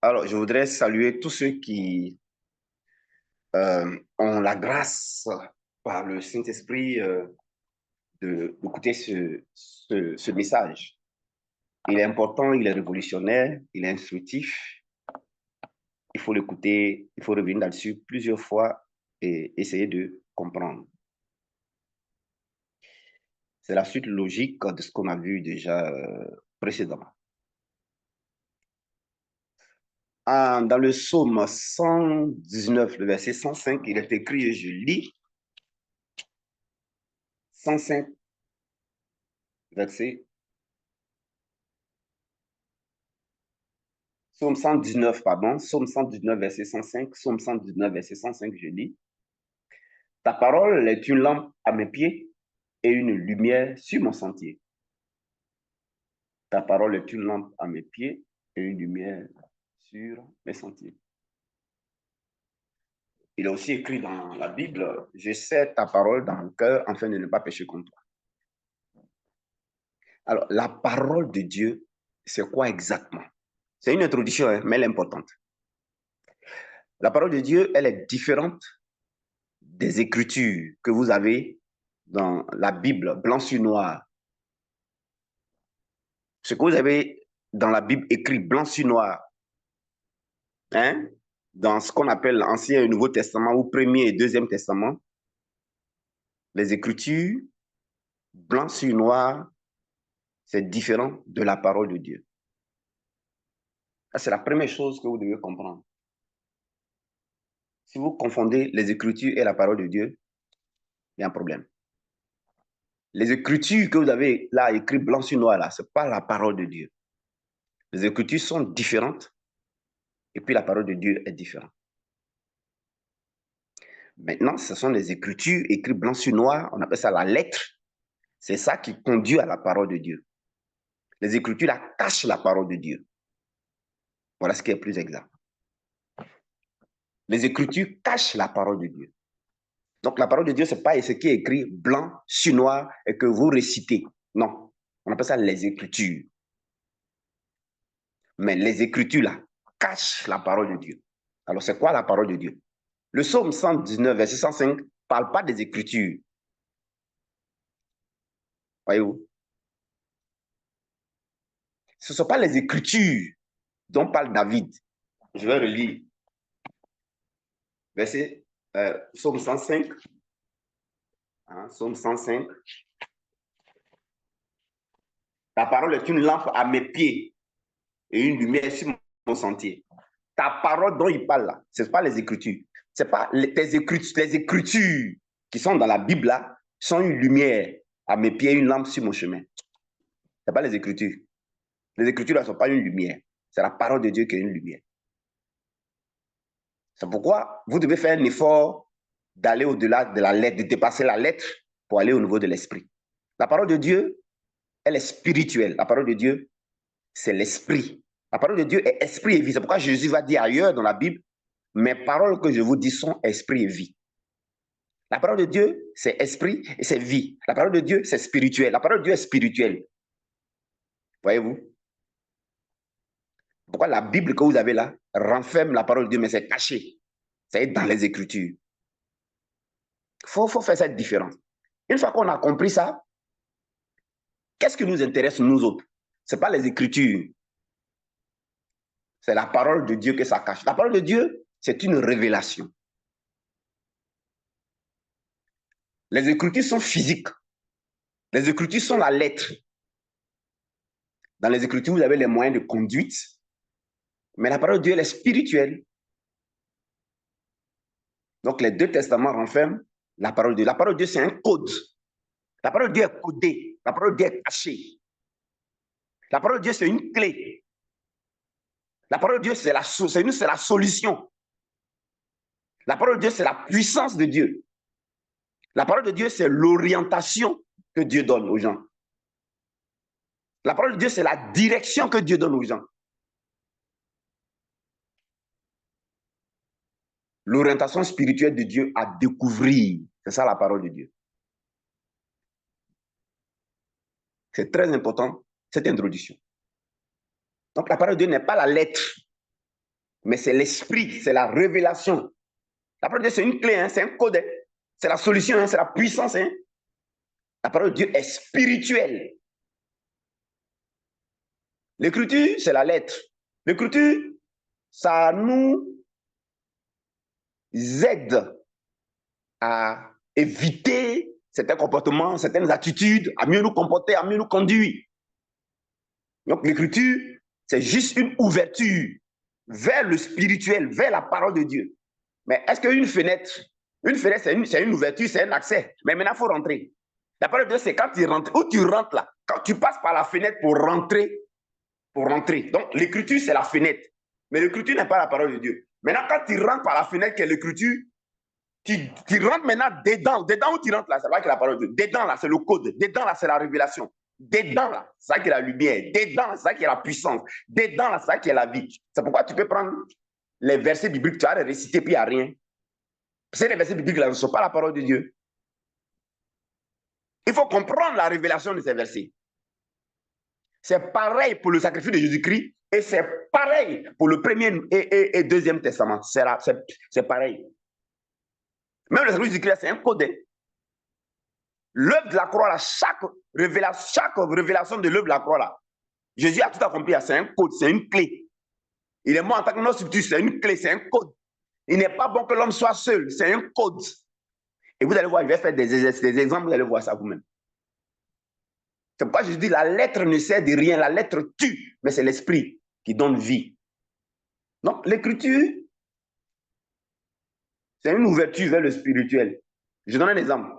Alors, je voudrais saluer tous ceux qui ont la grâce par le Saint-Esprit d'écouter ce message. Il est important, il est révolutionnaire, il est instructif. Il faut l'écouter, il faut revenir là-dessus plusieurs fois et essayer de comprendre. C'est la suite logique de ce qu'on a vu déjà précédemment. Dans le psaume 119, le verset 105, il est écrit, et je lis, 105, verset Psaume 119, pardon, Psaume 119, verset 105, Psaume 119, verset 105, je lis. Ta parole est une lampe à mes pieds et une lumière sur mon sentier. Ta parole est une lampe à mes pieds et une lumière sur mes sentiers. Il est aussi écrit dans la Bible, je sais ta parole dans mon cœur afin de ne pas pécher contre toi. Alors, la parole de Dieu, c'est quoi exactement? C'est une introduction, hein, mais elle est importante. La parole de Dieu, elle est différente des écritures que vous avez dans la Bible, blanc sur noir. Ce que vous avez dans la Bible écrit blanc sur noir, hein, dans ce qu'on appelle l'Ancien et Nouveau Testament ou Premier et Deuxième Testament, les écritures blanc sur noir, c'est différent de la parole de Dieu. C'est la première chose que vous devez comprendre. Si vous confondez les écritures et la parole de Dieu, il y a un problème. Les écritures que vous avez là écrites blanc sur noir, là, ce n'est pas la parole de Dieu. Les écritures sont différentes et puis la parole de Dieu est différente. Maintenant, ce sont les écritures écrites blanc sur noir, on appelle ça la lettre. C'est ça qui conduit à la parole de Dieu. Les écritures là, cachent la parole de Dieu. Voilà ce qui est plus exact. Les écritures cachent la parole de Dieu. Donc la parole de Dieu, ce n'est pas ce qui est écrit blanc sur noir et que vous récitez. Non, on appelle ça les écritures. Mais les écritures là cachent la parole de Dieu. Alors c'est quoi la parole de Dieu? Le psaume 119, verset 105, ne parle pas des écritures. Voyez-vous? Ce ne sont pas les écritures dont parle David. Je vais relire. Verset psaume 105. Hein, psaume 105. Ta parole est une lampe à mes pieds et une lumière sur mon sentier. Ta parole dont il parle là, ce n'est pas les écritures. Ce n'est pas tes écritures. Les écritures qui sont dans la Bible là sont une lumière à mes pieds, une lampe sur mon chemin. Ce n'est pas les écritures. Les écritures là ne sont pas une lumière. C'est la parole de Dieu qui est une lumière. C'est pourquoi vous devez faire un effort d'aller au-delà de la lettre, de dépasser la lettre pour aller au niveau de l'esprit. La parole de Dieu, elle est spirituelle. La parole de Dieu, c'est l'esprit. La parole de Dieu est esprit et vie. C'est pourquoi Jésus va dire ailleurs dans la Bible, mes paroles que je vous dis sont esprit et vie. La parole de Dieu, c'est esprit et c'est vie. La parole de Dieu, c'est spirituel. La parole de Dieu est spirituelle. Voyez-vous? Pourquoi la Bible que vous avez là renferme la parole de Dieu, mais c'est caché. C'est dans les Écritures. Il faut faire cette différence. Une fois qu'on a compris ça, qu'est-ce qui nous intéresse nous autres? Ce n'est pas les Écritures. C'est la parole de Dieu que ça cache. La parole de Dieu, c'est une révélation. Les Écritures sont physiques. Les Écritures sont la lettre. Dans les Écritures, vous avez les moyens de conduite, mais la parole de Dieu, elle est spirituelle. Donc, les deux testaments renferment la parole de Dieu. La parole de Dieu, c'est un code. La parole de Dieu est codée. La parole de Dieu est cachée. La parole de Dieu, c'est une clé. La parole de Dieu, c'est la solution. La parole de Dieu, c'est la puissance de Dieu. La parole de Dieu, c'est l'orientation que Dieu donne aux gens. La parole de Dieu, c'est la direction que Dieu donne aux gens. L'orientation spirituelle de Dieu à découvrir. C'est ça la parole de Dieu. C'est très important, cette introduction. Donc la parole de Dieu n'est pas la lettre. mais c'est l'esprit, c'est la révélation. La parole de Dieu, c'est une clé, hein, c'est un code, hein, c'est la solution, hein, c'est la puissance. Hein. La parole de Dieu est spirituelle. L'écriture, c'est la lettre. L'écriture, ça nous aide à éviter certains comportements, certaines attitudes, à mieux nous comporter, à mieux nous conduire. Donc l'écriture, c'est juste une ouverture vers le spirituel, vers la parole de Dieu. Mais est-ce qu'une fenêtre, c'est une ouverture, c'est un accès. Mais maintenant, il faut rentrer. La parole de Dieu, c'est quand tu rentres, où tu rentres là, quand tu passes par la fenêtre pour rentrer. Donc l'écriture, c'est la fenêtre. Mais l'écriture n'est pas la parole de Dieu. Maintenant, quand tu rentres par la fenêtre qui est l'écriture, tu rentres maintenant dedans. Dedans où tu rentres là, c'est pas que la parole de Dieu. Dedans là, c'est le code. Dedans là, c'est la révélation. Dedans là, c'est ça qui est la lumière. Dedans là, c'est ça qui est la puissance. Dedans là, c'est ça qui est la vie. C'est pourquoi tu peux prendre les versets bibliques, tu vas les réciter, puis il n'y a rien. Parce que les versets bibliques là ne sont pas la parole de Dieu. Il faut comprendre la révélation de ces versets. C'est pareil pour le sacrifice de Jésus-Christ et c'est pareil pour le premier et deuxième testament. C'est pareil. Même le sacrifice de Jésus-Christ, c'est un code. L'œuvre de la croix, là, chaque révélation de l'œuvre de la croix, là, Jésus a tout accompli. C'est un code, c'est une clé. Il est mort en tant que notre substitut, c'est une clé, c'est un code. Il n'est pas bon que l'homme soit seul, c'est un code. Et vous allez voir, je vais faire des exemples, vous allez voir ça vous-même. C'est pourquoi je dis la lettre ne sert de rien, la lettre tue, mais c'est l'esprit qui donne vie. Donc l'écriture, c'est une ouverture vers le spirituel. Je donne un exemple.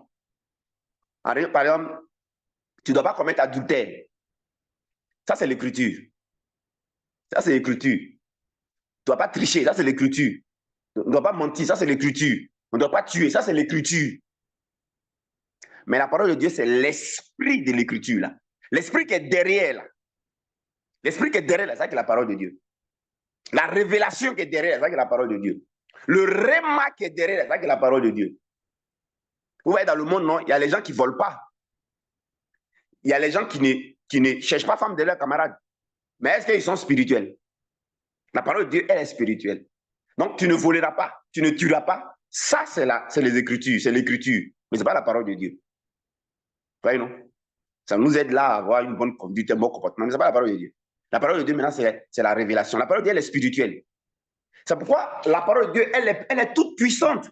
Par exemple, tu ne dois pas commettre adultère. Ça, c'est l'écriture. Ça, c'est l'écriture. Tu ne dois pas tricher, ça, c'est l'écriture. On ne doit pas mentir, ça, c'est l'écriture. On ne doit pas tuer, ça, c'est l'écriture. Mais la parole de Dieu, c'est l'esprit de l'écriture, là. L'esprit qui est derrière, là. L'esprit qui est derrière, là, c'est ça qui est la parole de Dieu. La révélation qui est derrière, c'est ça qui est la parole de Dieu. Le réma qui est derrière, c'est ça qui est la parole de Dieu. Vous voyez, dans le monde, non, il y a les gens qui ne volent pas. Il y a les gens qui ne cherchent pas femme de leurs camarades. Mais est-ce qu'ils sont spirituels? La parole de Dieu, elle est spirituelle. Donc, tu ne voleras pas, tu ne tueras pas. Ça, c'est les Écritures, c'est l'Écriture. Mais ce n'est pas la parole de Dieu. Vous voyez, non? Ça nous aide là à avoir une bonne conduite, un bon comportement. Mais ce n'est pas la parole de Dieu. La parole de Dieu, maintenant, c'est la révélation. La parole de Dieu, elle est spirituelle. C'est pourquoi la parole de Dieu, elle est toute puissante.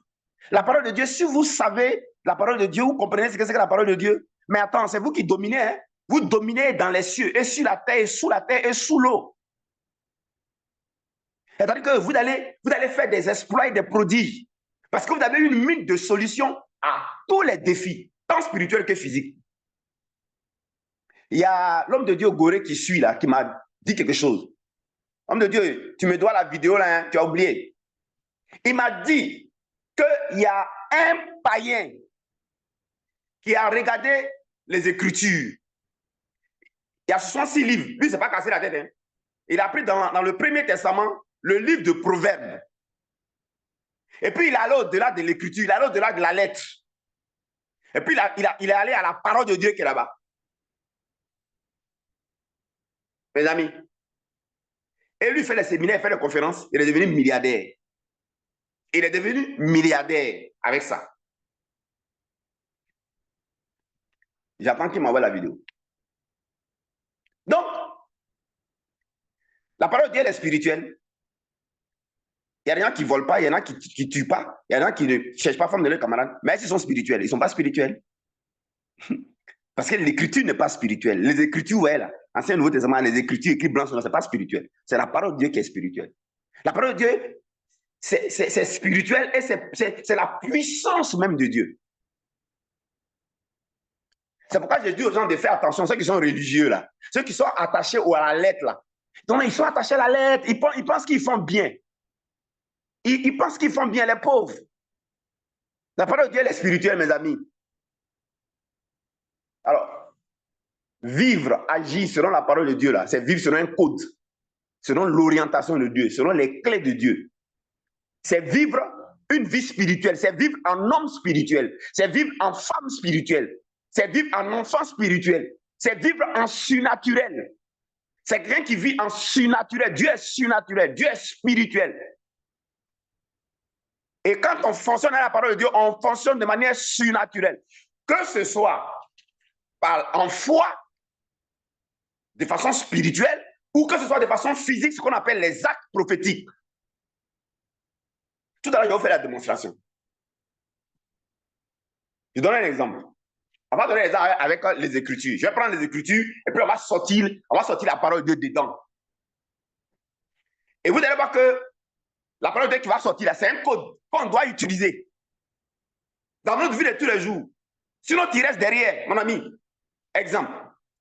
La parole de Dieu, si vous savez la parole de Dieu, vous comprenez ce que c'est que la parole de Dieu. Mais attends, c'est vous qui dominez. Hein? Vous dominez dans les cieux, et sur la terre, et sous la terre, et sous l'eau. C'est-à-dire que vous allez faire des exploits et des prodiges. Parce que vous avez une mine de solutions à tous les défis, tant spirituels que physiques. Il y a l'homme de Dieu Goré qui suit là, qui m'a dit quelque chose. Homme de Dieu, tu me dois la vidéo là, hein, tu as oublié. Il m'a dit qu'il y a un païen qui a regardé les Écritures. Il y a 66 livres. Lui, il ne s'est pas cassé la tête. Hein. Il a pris dans le Premier Testament le livre de Proverbes. Et puis, il est allé au-delà de l'Écriture, il est allé au-delà de la lettre. Et puis, il est allé à la parole de Dieu qui est là-bas. Mes amis. Et lui, il fait les séminaires, il fait les conférences. Il est devenu milliardaire. Il est devenu milliardaire avec ça. J'attends qu'il m'envoie la vidéo. Donc, la parole de Dieu, elle est spirituelle. Il y a des gens qui ne volent pas, il y en a qui ne tuent pas, il y en a qui ne cherchent pas femme de leurs camarades. Mais ils sont spirituels, ils ne sont pas spirituels. Parce que l'écriture n'est pas spirituelle. Les écritures, ouais, là, Ancien Nouveau Testament, les écritures écrites blancs, ce n'est pas spirituel. C'est la parole de Dieu qui est spirituelle. La parole de Dieu, c'est spirituel et c'est la puissance même de Dieu. C'est pourquoi je dis aux gens de faire attention, ceux qui sont religieux là, ceux qui sont attachés à la lettre là. Donc ils sont attachés à la lettre, ils pensent qu'ils font bien. Ils pensent qu'ils font bien, les pauvres. La parole de Dieu elle est spirituelle, mes amis. Alors, vivre, agir selon la parole de Dieu là, c'est vivre selon un code, selon l'orientation de Dieu, selon les clés de Dieu. C'est vivre une vie spirituelle, c'est vivre en homme spirituel, c'est vivre en femme spirituelle. C'est vivre en enfant spirituel. C'est vivre en surnaturel. C'est quelqu'un qui vit en surnaturel. Dieu est surnaturel. Dieu est spirituel. Et quand on fonctionne à la parole de Dieu, on fonctionne de manière surnaturelle. Que ce soit en foi, de façon spirituelle, ou que ce soit de façon physique, ce qu'on appelle les actes prophétiques. Tout à l'heure, je vais vous faire la démonstration. Je donne un exemple. On va donner l'exemple avec les Écritures. Je vais prendre les Écritures et puis on va sortir la parole de Dieu dedans. Et vous allez voir que la parole de Dieu qui va sortir là, c'est un code qu'on doit utiliser dans notre vie de tous les jours. Sinon, tu restes derrière, mon ami. Exemple,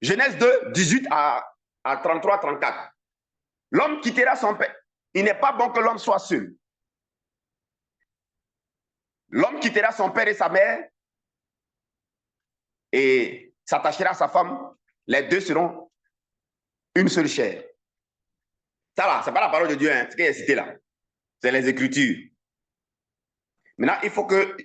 Genèse 2, 18 à 33, 34. L'homme quittera son père. Il n'est pas bon que l'homme soit seul. L'homme quittera son père et sa mère et s'attachera à sa femme. Les deux seront une seule chair. Ça là, ce n'est pas la parole de Dieu, hein, ce qui est cité là. C'est les Écritures. Maintenant, il faut que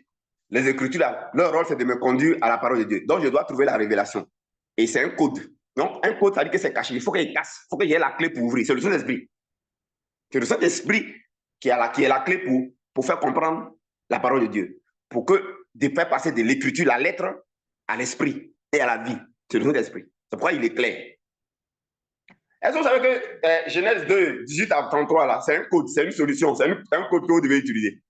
les Écritures là, leur rôle c'est de me conduire à la parole de Dieu. Donc, je dois trouver la révélation. Et c'est un code. Donc, un code, ça dit que c'est caché. Il faut qu'il casse. Il faut qu'il y ait la clé pour ouvrir. C'est le Saint-Esprit. C'est le Saint-Esprit qui est la clé pour faire comprendre la parole de Dieu. Pour de faire passer de l'écriture, la lettre, à l'esprit et à la vie. C'est le Saint-Esprit. C'est pourquoi il est clair. Est-ce que vous savez que Genèse 2, 18 à 33, là, c'est un code, c'est une solution, c'est un code que vous devez utiliser.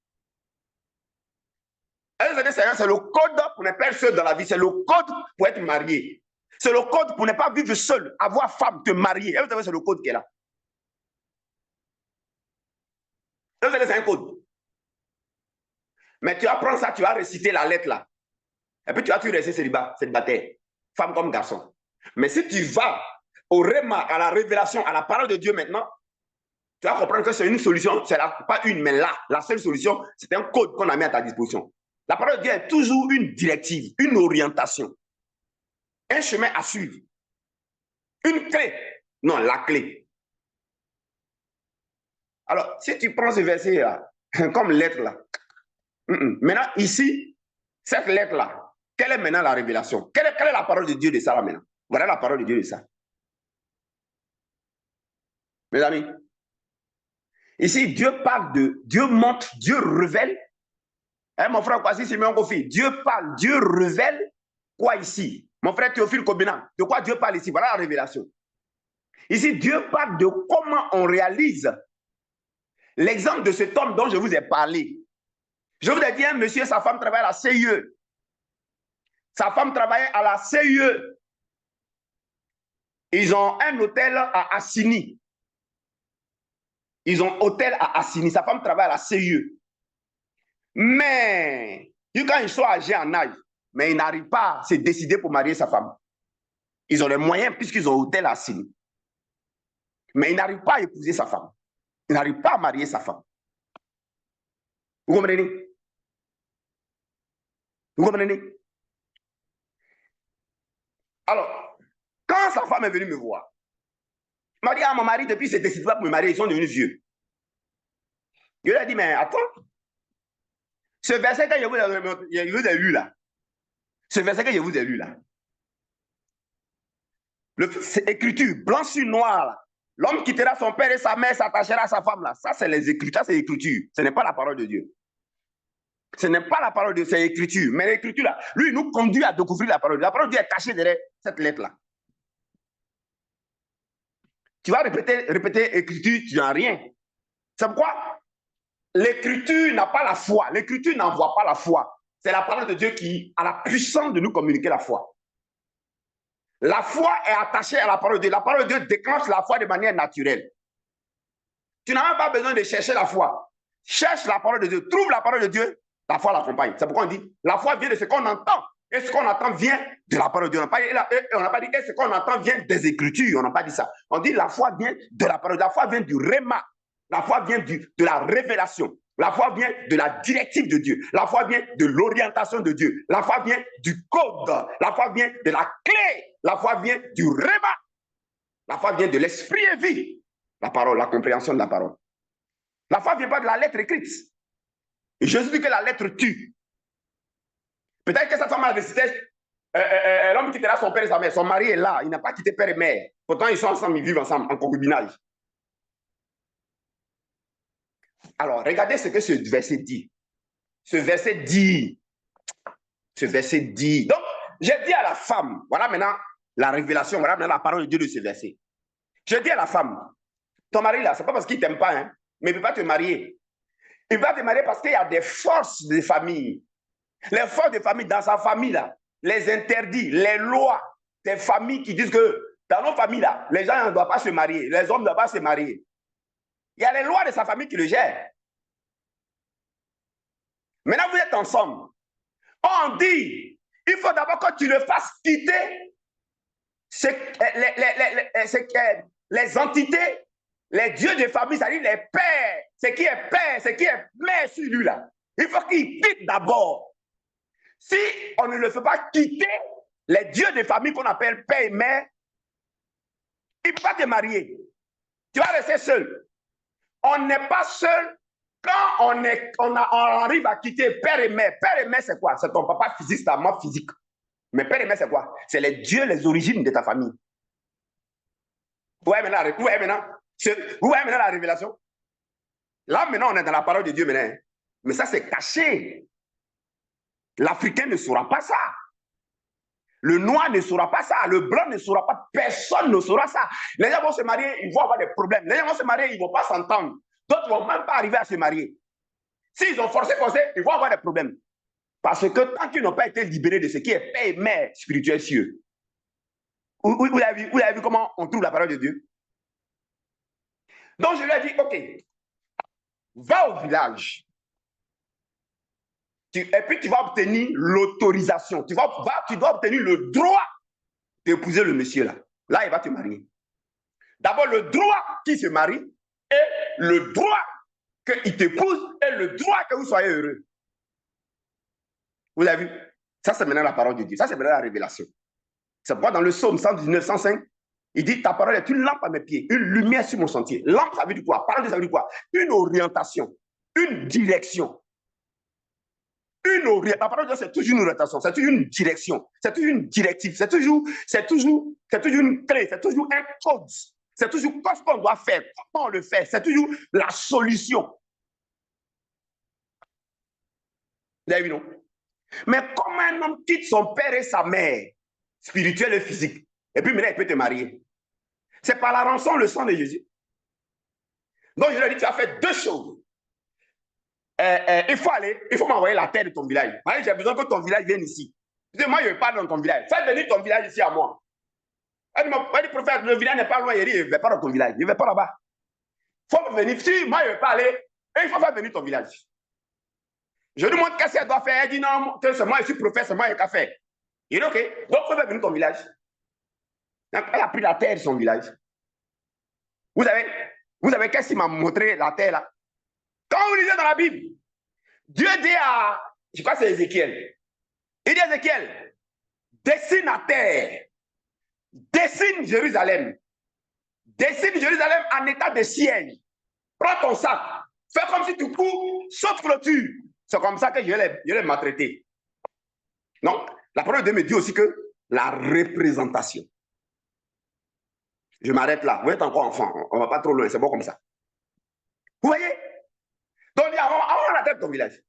Est-ce que vous savez que c'est le code pour ne pas être seul dans la vie, c'est le code pour être marié. C'est le code pour ne pas vivre seul, avoir femme, te marier. Est-ce que vous savez que c'est le code qui est là? Est-ce que vous savez que c'est un code? Mais tu vas prendre ça, tu vas réciter la lettre là. Et puis tu vas rester célibataire, femme comme garçon. Mais si tu vas au réma, à la révélation, à la parole de Dieu maintenant, tu vas comprendre que c'est une solution, c'est pas une, mais là, la seule solution, c'est un code qu'on a mis à ta disposition. La parole de Dieu est toujours une directive, une orientation, un chemin à suivre, une clé. Non, la clé. Alors, si tu prends ce verset-là, comme lettre là, maintenant, ici, cette lettre-là, quelle est maintenant la révélation? Quelle est la parole de Dieu de ça là maintenant? Voilà la parole de Dieu de ça. Mes amis, ici, Dieu parle Dieu montre, Dieu révèle. Hein, mon frère Kwasi Simeon Kofi, Dieu parle, Dieu révèle quoi ici? Mon frère Théophile Kobina, de quoi Dieu parle ici? Voilà la révélation. Ici, Dieu parle de comment on réalise l'exemple de cet homme dont je vous ai parlé. Je vous ai dit, un monsieur, sa femme travaille à la CIE. Sa femme travaillait à la CIE. Ils ont un hôtel à Assini. Ils ont hôtel à Assini. Sa femme travaille à la CIE. Mais, quand ils sont âgés en âge, mais ils n'arrivent pas à se décider pour marier sa femme. Ils ont les moyens puisqu'ils ont hôtel à Assini. Mais ils n'arrivent pas à épouser sa femme. Ils n'arrivent pas à marier sa femme. Vous comprenez? Vous comprenez? Alors, quand sa femme est venue me voir, elle m'a dit, ah, mon mari, depuis qu'ils ne se décident pas pour me marier, ils sont devenus vieux. Je lui ai dit, mais attends, ce verset que je vous ai lu là, ce verset que je vous ai lu là, c'est écriture, blanc sur noir là. L'homme quittera son père et sa mère, s'attachera à sa femme là. Ça, c'est les écritures, c'est l'écriture. Ce n'est pas la parole de Dieu. Ce n'est pas la parole de Dieu, c'est l'écriture. Mais l'écriture là, lui, il nous conduit à découvrir la parole de Dieu. La parole de Dieu est cachée derrière cette lettre là. Tu vas répéter écriture, tu n'as rien. C'est pourquoi l'écriture n'a pas la foi. L'écriture n'envoie pas la foi. C'est la parole de Dieu qui a la puissance de nous communiquer la foi. La foi est attachée à la parole de Dieu. La parole de Dieu déclenche la foi de manière naturelle. Tu n'as même pas besoin de chercher la foi. Cherche la parole de Dieu. Trouve la parole de Dieu. La foi l'accompagne. C'est pourquoi on dit la foi vient de ce qu'on entend. Et ce qu'on entend vient de la parole de Dieu. On n'a pas dit et ce qu'on entend vient des Écritures. On n'a pas dit ça. On dit la foi vient de la parole. La foi vient du réma. La foi vient de la révélation. La foi vient de la directive de Dieu. La foi vient de l'orientation de Dieu. La foi vient du code. La foi vient de la clé. La foi vient du réma. La foi vient de l'esprit et vie. La parole, la compréhension de la parole. La foi ne vient pas de la lettre écrite. Et Jésus dit que la lettre tue. Peut-être que cette femme a récité l'homme quittera son père et sa mère. Son mari est là. Il n'a pas quitté père et mère. Pourtant, ils sont ensemble, ils vivent ensemble en concubinage. Alors, regardez ce que ce verset dit. Ce verset dit. Donc, j'ai dit à la femme, voilà maintenant la révélation, voilà maintenant la parole de Dieu de ce verset. Je dis à la femme, ton mari là, c'est pas parce qu'il t'aime pas, hein, mais il ne peut pas te marier. Il va te marier parce qu'il y a des forces de famille. Les forces de famille dans sa famille là, les interdits, les lois des familles qui disent que dans nos familles là, les gens ne doivent pas se marier, les hommes ne doivent pas se marier. Il y a les lois de sa famille qui le gèrent. Maintenant, vous êtes ensemble. On dit, il faut d'abord que tu le fasses quitter les entités, les dieux de famille, c'est-à-dire les pères, ce qui est père, ce qui est mère sur lui là. Il faut qu'il quitte d'abord. Si on ne le fait pas quitter les dieux de famille qu'on appelle père et mère, il ne peut pas te marier. Tu vas rester seul. On n'est pas seul quand on arrive à quitter père et mère. Père et mère, c'est quoi? C'est ton papa physique, c'est ta maman physique. Mais père et mère, c'est quoi? C'est les dieux, les origines de ta famille. Vous voyez maintenant la révélation? Là, maintenant, on est dans la parole de Dieu maintenant. Mais ça, c'est caché. L'Africain ne saura pas ça. Le noir ne saura pas ça. Le blanc ne saura pas. Personne ne saura ça. Les gens vont se marier, ils vont avoir des problèmes. Les gens vont se marier, ils ne vont pas s'entendre. D'autres ne vont même pas arriver à se marier. S'ils ont forcé, ils vont avoir des problèmes. Parce que tant qu'ils n'ont pas été libérés de ce qui est père et mère spirituel sur eux. Vous avez vu comment on trouve la parole de Dieu? Donc je lui ai dit, ok, va au village. Et puis tu vas obtenir l'autorisation. Tu dois obtenir le droit d'épouser le monsieur là. Là, il va te marier. D'abord, le droit qu'il se marie et le droit qu'il t'épouse et le droit que vous soyez heureux. Vous avez vu? Ça, c'est maintenant la parole de Dieu. Ça, c'est maintenant la révélation. C'est pourquoi dans le psaume 119, 105, il dit, ta parole est une lampe à mes pieds, une lumière sur mon sentier. Lampe, ça veut dire quoi? Parole, ça veut dire quoi? Une orientation, une direction. La parole de Dieu, c'est toujours une orientation, c'est toujours une direction, c'est toujours une directive, c'est toujours une clé, c'est toujours un code. C'est toujours ce qu'on doit faire, comment on le fait, c'est toujours la solution. Vous avez vu, non? Mais comment un homme quitte son père et sa mère, spirituelle et physique, et puis maintenant il peut te marier? C'est par la rançon, le sang de Jésus. Donc je lui ai dit, tu as fait deux choses. Il faut m'envoyer la terre de ton village. J'ai besoin que ton village vienne ici. Moi, je ne vais pas dans ton village. Fais venir ton village ici à moi. Elle dit, prophète, le village n'est pas loin. Il dit, je ne vais pas dans ton village. Je ne vais pas là-bas. Il faut venir. Si moi, je ne vais pas aller, et il faut faire venir ton village. Je lui demande qu'est-ce qu'elle doit faire. Elle dit, non, c'est moi, je suis prophète, c'est moi qui ai qu'à faire. Il dit, ok, donc il faut faire venir ton village. Donc, elle a pris la terre de son village. Vous savez qu'est-ce qu'il m'a montré la terre là? Quand vous lisez dans la Bible, Dieu dit à, je crois que c'est Ézéchiel, il dit à Ézéchiel, dessine la terre, dessine Jérusalem en état de siège. Prends ton sac, fais comme si tu cours, saute clôture. C'est comme ça que je l'ai maltraité. Non, la parole de Dieu me dit aussi que la représentation. Je m'arrête là, vous êtes encore enfant, on ne va pas trop loin, c'est bon comme ça. Vous voyez? Donc, envoie la tête de ton village.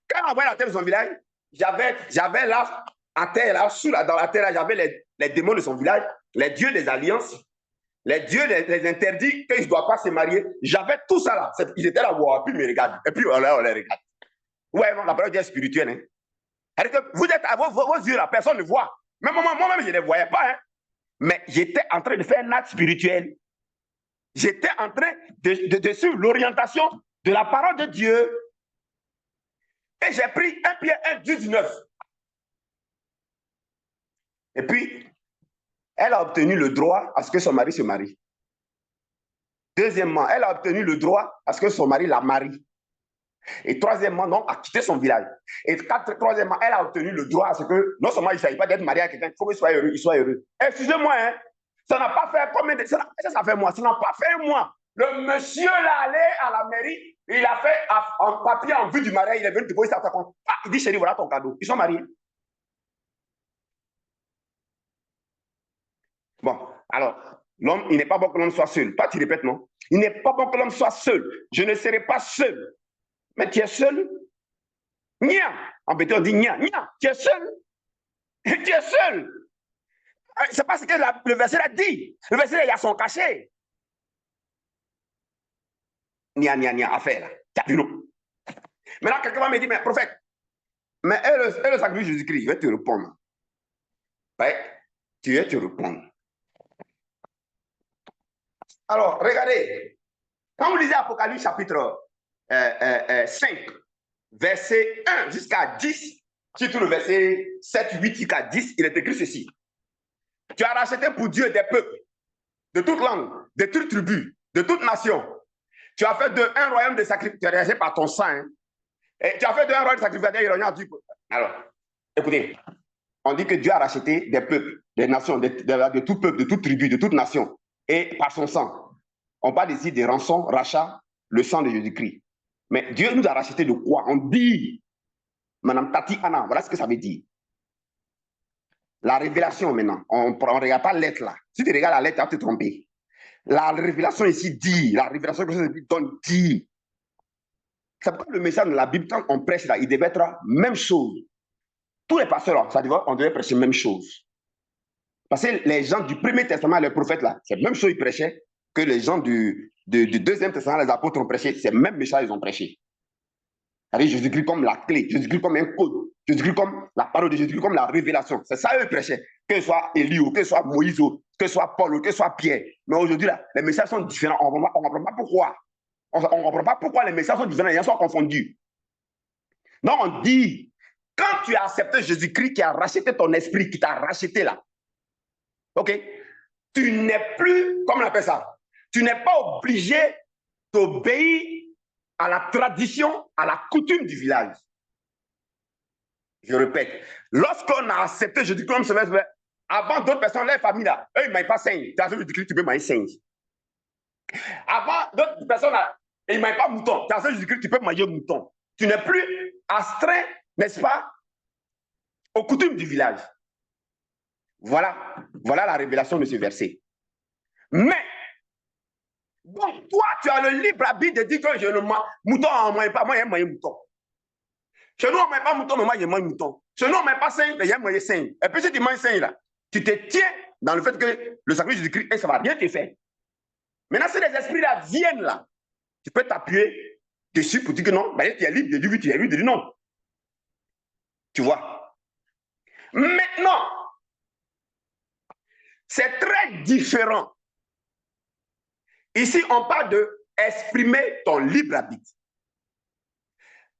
Quand on envoie la tête de son village, j'avais là, à terre, là, dans la terre, j'avais les démons de son village, les dieux des alliances, les dieux les interdits, qu'ils ne doivent pas se marier. J'avais tout ça là. Ils étaient là, wow, puis ils me regardent. Et puis on les regarde. Ouais, non, la parole est spirituelle. Hein. Vous êtes à vos yeux là, personne ne voit. Même moi-même, je ne les voyais pas. Hein. Mais j'étais en train de faire un acte spirituel. J'étais en train de suivre l'orientation de la parole de Dieu. Et j'ai pris 1 Pierre 1, 19. Et puis, elle a obtenu le droit à ce que son mari se marie. Deuxièmement, elle a obtenu le droit à ce que son mari la marie. Et troisièmement, non, a quitté son village. Et troisièmement, elle a obtenu le droit à ce que, non seulement il ne s'agit pas d'être marié à quelqu'un, il faut qu'il soit heureux, il soit heureux. Excusez-moi, hein, ça n'a pas fait combien de... Ça fait un mois, ça n'a pas fait un mois. Le monsieur là allé à la mairie, il a fait un papier en vue du mariage, il est venu te poser ça. Il dit, chérie, voilà ton cadeau. Ils sont mariés. Alors, l'homme, il n'est pas bon que l'homme soit seul. Toi, tu répètes, non? Il n'est pas bon que l'homme soit seul. Je ne serai pas seul. Mais tu es seul. Nia. En béton, on dit nia. Nia, tu es seul. Tu es seul. C'est pas ce que le verset a dit. Le verset, il y a son cachet. Nia, nia, nia, affaire. Maintenant, quelqu'un va me dire, mais prophète, mais est le sacrifice de Jésus-Christ? Je vais te répondre. Ouais, tu vas te répondre. Alors, regardez. Quand vous lisez Apocalypse chapitre 5, verset 1 jusqu'à 10, surtout le verset 7, 8 jusqu'à 10, il est écrit ceci. Tu as racheté pour Dieu des peuples, de toute langue, de toute tribu, de toute nation. Tu as fait d'eux un royaume de sacrificateurs par ton sang. Hein. Et tu as fait d'eux un royaume de sacrificateurs. Alors, écoutez, on dit que Dieu a racheté des peuples, des nations, de tout peuple, de toute tribu, de toute nation, et par son sang. On parle ici des rançons, rachats, le sang de Jésus-Christ. Mais Dieu nous a racheté de quoi? On dit, Madame Tati Anna, voilà ce que ça veut dire. La révélation maintenant, on ne regarde pas la lettre là. Si tu regardes la lettre, tu vas te tromper. La révélation ici dit, la révélation que Jésus donne dit. C'est pourquoi le message de la Bible, quand on prêche là, il devait être même chose. Tous les pasteurs, là, on devait prêcher même chose. Parce que les gens du Premier Testament, les prophètes là, c'est la même chose ils prêchaient que les gens du Deuxième Testament, les apôtres ont prêché. C'est le même message qu'ils ont prêché. C'est-à-dire Jésus-Christ comme la clé, Jésus-Christ comme un code, Jésus-Christ comme la parole de Jésus-Christ comme la révélation. C'est ça qu'ils prêchaient. Que ce soit Élie, que ce soit Moïse, que ce soit Paul, que ce soit Pierre. Mais aujourd'hui, là, les messages sont différents. On ne comprend pas pourquoi. On ne comprend pas pourquoi les messages sont différents, ils sont confondus. Non, on dit, quand tu as accepté Jésus-Christ qui a racheté ton esprit, qui t'a racheté là, ok, tu n'es plus, comment on appelle ça, tu n'es pas obligé d'obéir à la tradition, à la coutume du village. Je répète, lorsqu'on a accepté Jésus-Christ comme Sauveur, avant d'autres personnes, les familles là, eux, ils ne mangent pas sain. Tu as Jésus-Christ, tu peux manger sain. Avant d'autres personnes là, ils ne mangent pas mouton. Tu as Jésus-Christ, tu peux manger mouton. Tu n'es plus astreint, n'est-ce pas, aux coutumes du village. Voilà la révélation de ce verset. Mais, bon, toi, tu as le libre arbitre de dire que je ne mange mouton, on ne mange pas, moi, j'aime manger mouton. Chez nous, on ne mange pas mouton, mais moi, je mange mouton. Chez nous, on ne mange pas sain, mais j'aime manger sain. Et puis, si tu manges sain, là, tu te tiens dans le fait que le sacrifice de Christ, ça ne va rien te faire. Maintenant, si les esprits-là viennent là, tu peux t'appuyer dessus pour dire que non, ben, tu es libre de dire oui, tu es libre de dire non. Tu vois. Maintenant, c'est très différent. Ici, on parle de exprimer ton libre arbitre.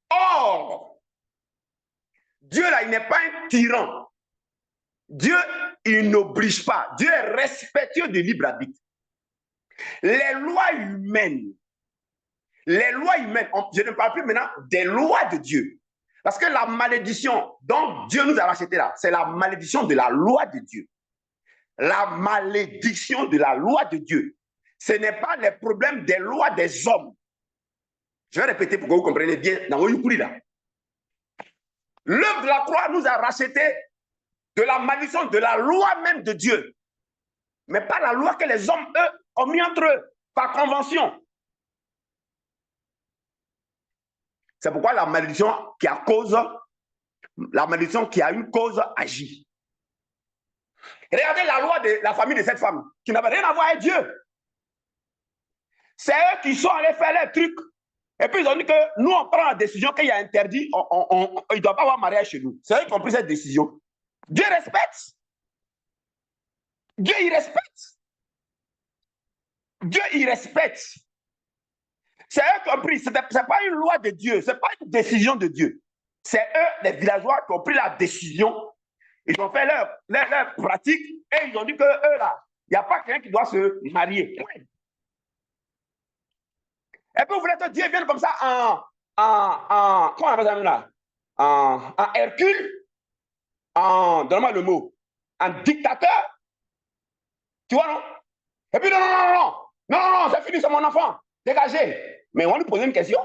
Or, Dieu, là, il n'est pas un tyran. Dieu, il n'oblige pas. Dieu est respectueux du libre arbitre. Les lois humaines, je ne parle plus maintenant des lois de Dieu. Parce que la malédiction dont Dieu nous a racheté là, c'est la malédiction de la loi de Dieu. La malédiction de la loi de Dieu. Ce n'est pas les problèmes des lois des hommes. Je vais répéter pour que vous compreniez bien dans vos yukuri là. L'œuvre de la croix nous a racheté de la malédiction de la loi même de Dieu. Mais pas la loi que les hommes, eux, ont mis entre eux, par convention. C'est pourquoi la malédiction qui a une cause agit. Regardez la loi de la famille de cette femme, qui n'avait rien à voir avec Dieu. C'est eux qui sont allés faire les trucs. Et puis ils ont dit que nous, on prend la décision qu'il y a interdit, il ne doit pas avoir mariage chez nous. C'est eux qui ont pris cette décision. Dieu respecte. Dieu, il respecte. Dieu, il respecte. C'est eux qui ont pris, ce n'est pas une loi de Dieu, ce n'est pas une décision de Dieu. C'est eux, les villageois, qui ont pris la décision. Ils ont fait leur pratique et ils ont dit que eux, là, il n'y a pas quelqu'un qui doit se marier. Et puis vous voulez que Dieu vienne comme ça comment on appelle ça là? En Hercule, donne-moi le mot, en dictateur. Tu vois, non? Et puis non, c'est fini, c'est mon enfant. Dégagez. Mais on lui pose une question.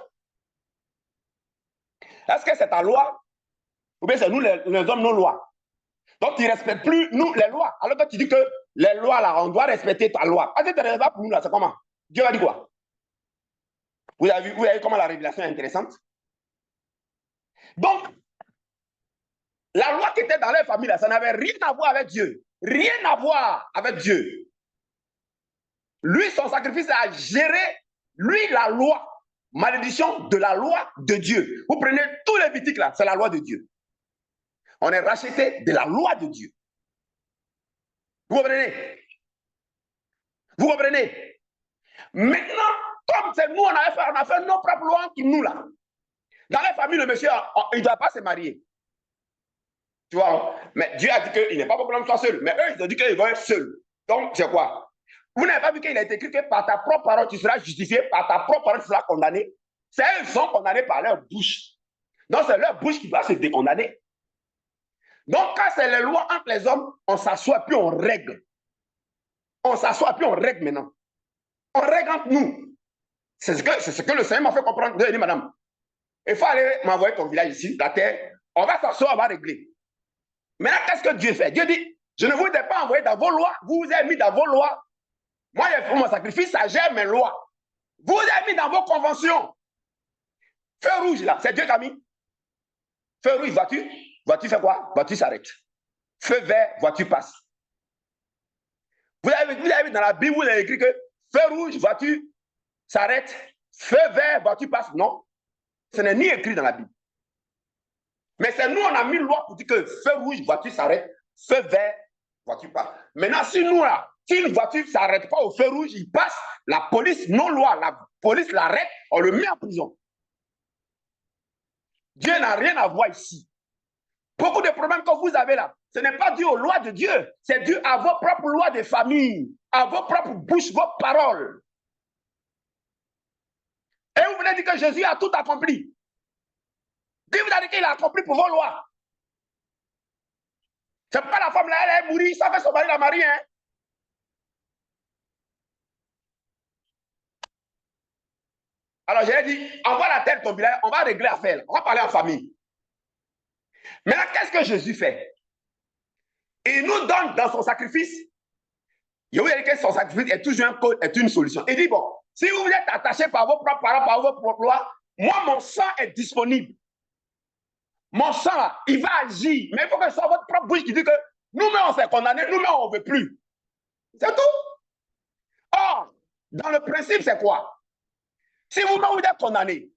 Est-ce que c'est ta loi? Ou bien c'est nous les hommes, nos lois? Donc tu ne respectes plus nous les lois. Alors que tu dis que les lois là, on doit respecter ta loi. Parce que tu ne pas pour nous là, c'est comment? Dieu a dit quoi? Vous avez vu comment la révélation est intéressante? Donc, la loi qui était dans leur famille là, ça n'avait rien à voir avec Dieu. Rien à voir avec Dieu. Lui, son sacrifice a géré, lui, la loi. Malédiction de la loi de Dieu. Vous prenez tous les Lévitiques là, c'est la loi de Dieu. On est racheté de la loi de Dieu. Vous comprenez? Vous comprenez? Maintenant, comme c'est nous, on a fait nos propres lois qui nous là. Dans les familles, le monsieur, il ne doit pas se marier. Tu vois? Mais Dieu a dit qu'il n'est pas bon que l'homme soit seul. Mais eux, ils ont dit qu'ils vont être seuls. Donc, c'est quoi? Vous n'avez pas vu qu'il a été écrit que par ta propre parole, tu seras justifié, par ta propre parole, tu seras condamné. C'est eux qui sont condamnés par leur bouche. Donc, c'est leur bouche qui va se décondamner. Donc, quand c'est les lois entre les hommes, on s'assoit puis on règle. On s'assoit puis on règle maintenant. On règle entre nous. C'est ce que le Seigneur m'a fait comprendre. Il dit, madame, il faut aller m'envoyer ton village ici, la terre. On va s'asseoir, on va régler. Maintenant, qu'est-ce que Dieu fait? Dieu dit, je ne vous ai pas envoyé dans vos lois, vous vous avez mis dans vos lois. Moi, j'ai fait mon sacrifice, ça gère mes lois. Vous avez mis dans vos conventions. Feu rouge, là, c'est Dieu qui a mis. Feu rouge, voiture. Voiture fait quoi? Voiture s'arrête. Feu vert, voiture passe. Vous avez vu dans la Bible, vous avez écrit que feu rouge, voiture s'arrête. Feu vert, voiture passe. Non. Ce n'est ni écrit dans la Bible. Mais c'est nous, on a mis une loi pour dire que feu rouge, voiture s'arrête. Feu vert, voiture passe. Maintenant, si nous, là, si une voiture ne s'arrête pas au feu rouge, il passe, la police, non-loi, la police l'arrête, on le met en prison. Dieu n'a rien à voir ici. Beaucoup de problèmes que vous avez là, ce n'est pas dû aux lois de Dieu, c'est dû à vos propres lois de famille, à vos propres bouches, vos paroles. Et vous venez dire que Jésus a tout accompli. Dieu vous a dit qu'il a accompli pour vos lois. C'est pas la femme là, elle est mourie, ça fait son mari la marie, hein. Alors j'ai dit, envoie la terre de ton village, on va régler l'affaire, on va parler en famille. Maintenant, qu'est-ce que Jésus fait? Il nous donne dans son sacrifice, je vous ai dit que son sacrifice est toujours un code, est une solution. Il dit, bon, si vous êtes attaché par vos propres paroles, par vos propres lois, moi, mon sang est disponible. Mon sang, là, il va agir. Mais il faut que ce soit votre propre bouche qui dit que nous-mêmes, on s'est condamnés, nous-mêmes, on ne veut plus. C'est tout. Or, dans le principe, c'est quoi? Si vous-même, vous êtes condamné,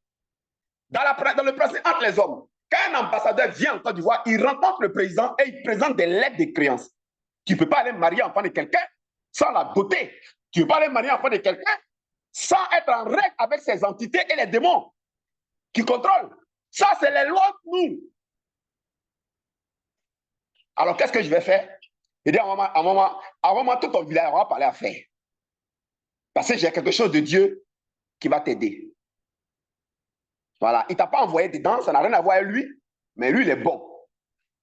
dans le principe entre les hommes, quand un ambassadeur vient en Côte d'Ivoire, il rencontre le président et il présente des lettres de créance. Tu ne peux pas aller marier l'enfant de quelqu'un sans la doter. Tu ne peux pas aller marier l'enfant de quelqu'un sans être en règle avec ces entités et les démons qui contrôlent. Ça, c'est les lois de nous. Alors, qu'est-ce que je vais faire? Je dis à un moment, tout ton village, on va parler à faire. Parce que j'ai quelque chose de Dieu qui va t'aider. Voilà. Il ne t'a pas envoyé dedans, ça n'a rien à voir avec lui, mais lui, il est bon.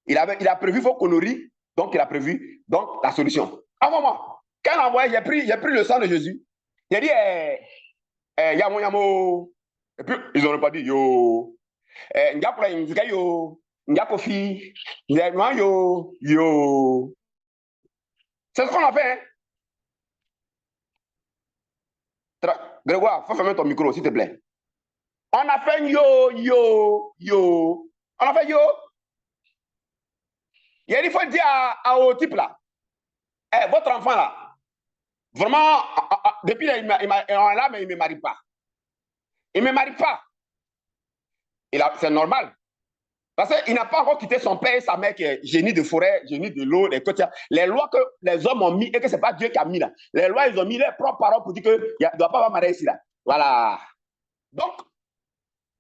Il a prévu vos conneries, donc il a prévu donc, la solution. À un moment, quand il a envoyé, j'ai pris le sang de Jésus. Il a dit, yamo. Et puis, ils n'auraient pas dit, yo. Yo. Yo. C'est ce qu'on a fait. Hein? Grégoire, faut fermer ton micro, s'il te plaît. On a fait yo. On a fait yo. Il faut dire au type là, votre enfant là, vraiment, depuis là, il ne me marie pas. Il ne me marie pas. C'est normal. Parce qu'il n'a pas encore quitté son père et sa mère qui est génie de forêt, génie de l'eau, les lois que les hommes ont mis et que ce n'est pas Dieu qui a mis là. Les lois, ils ont mis leurs propres paroles pour dire qu'il ne doit pas avoir marié ici là. Voilà. Donc,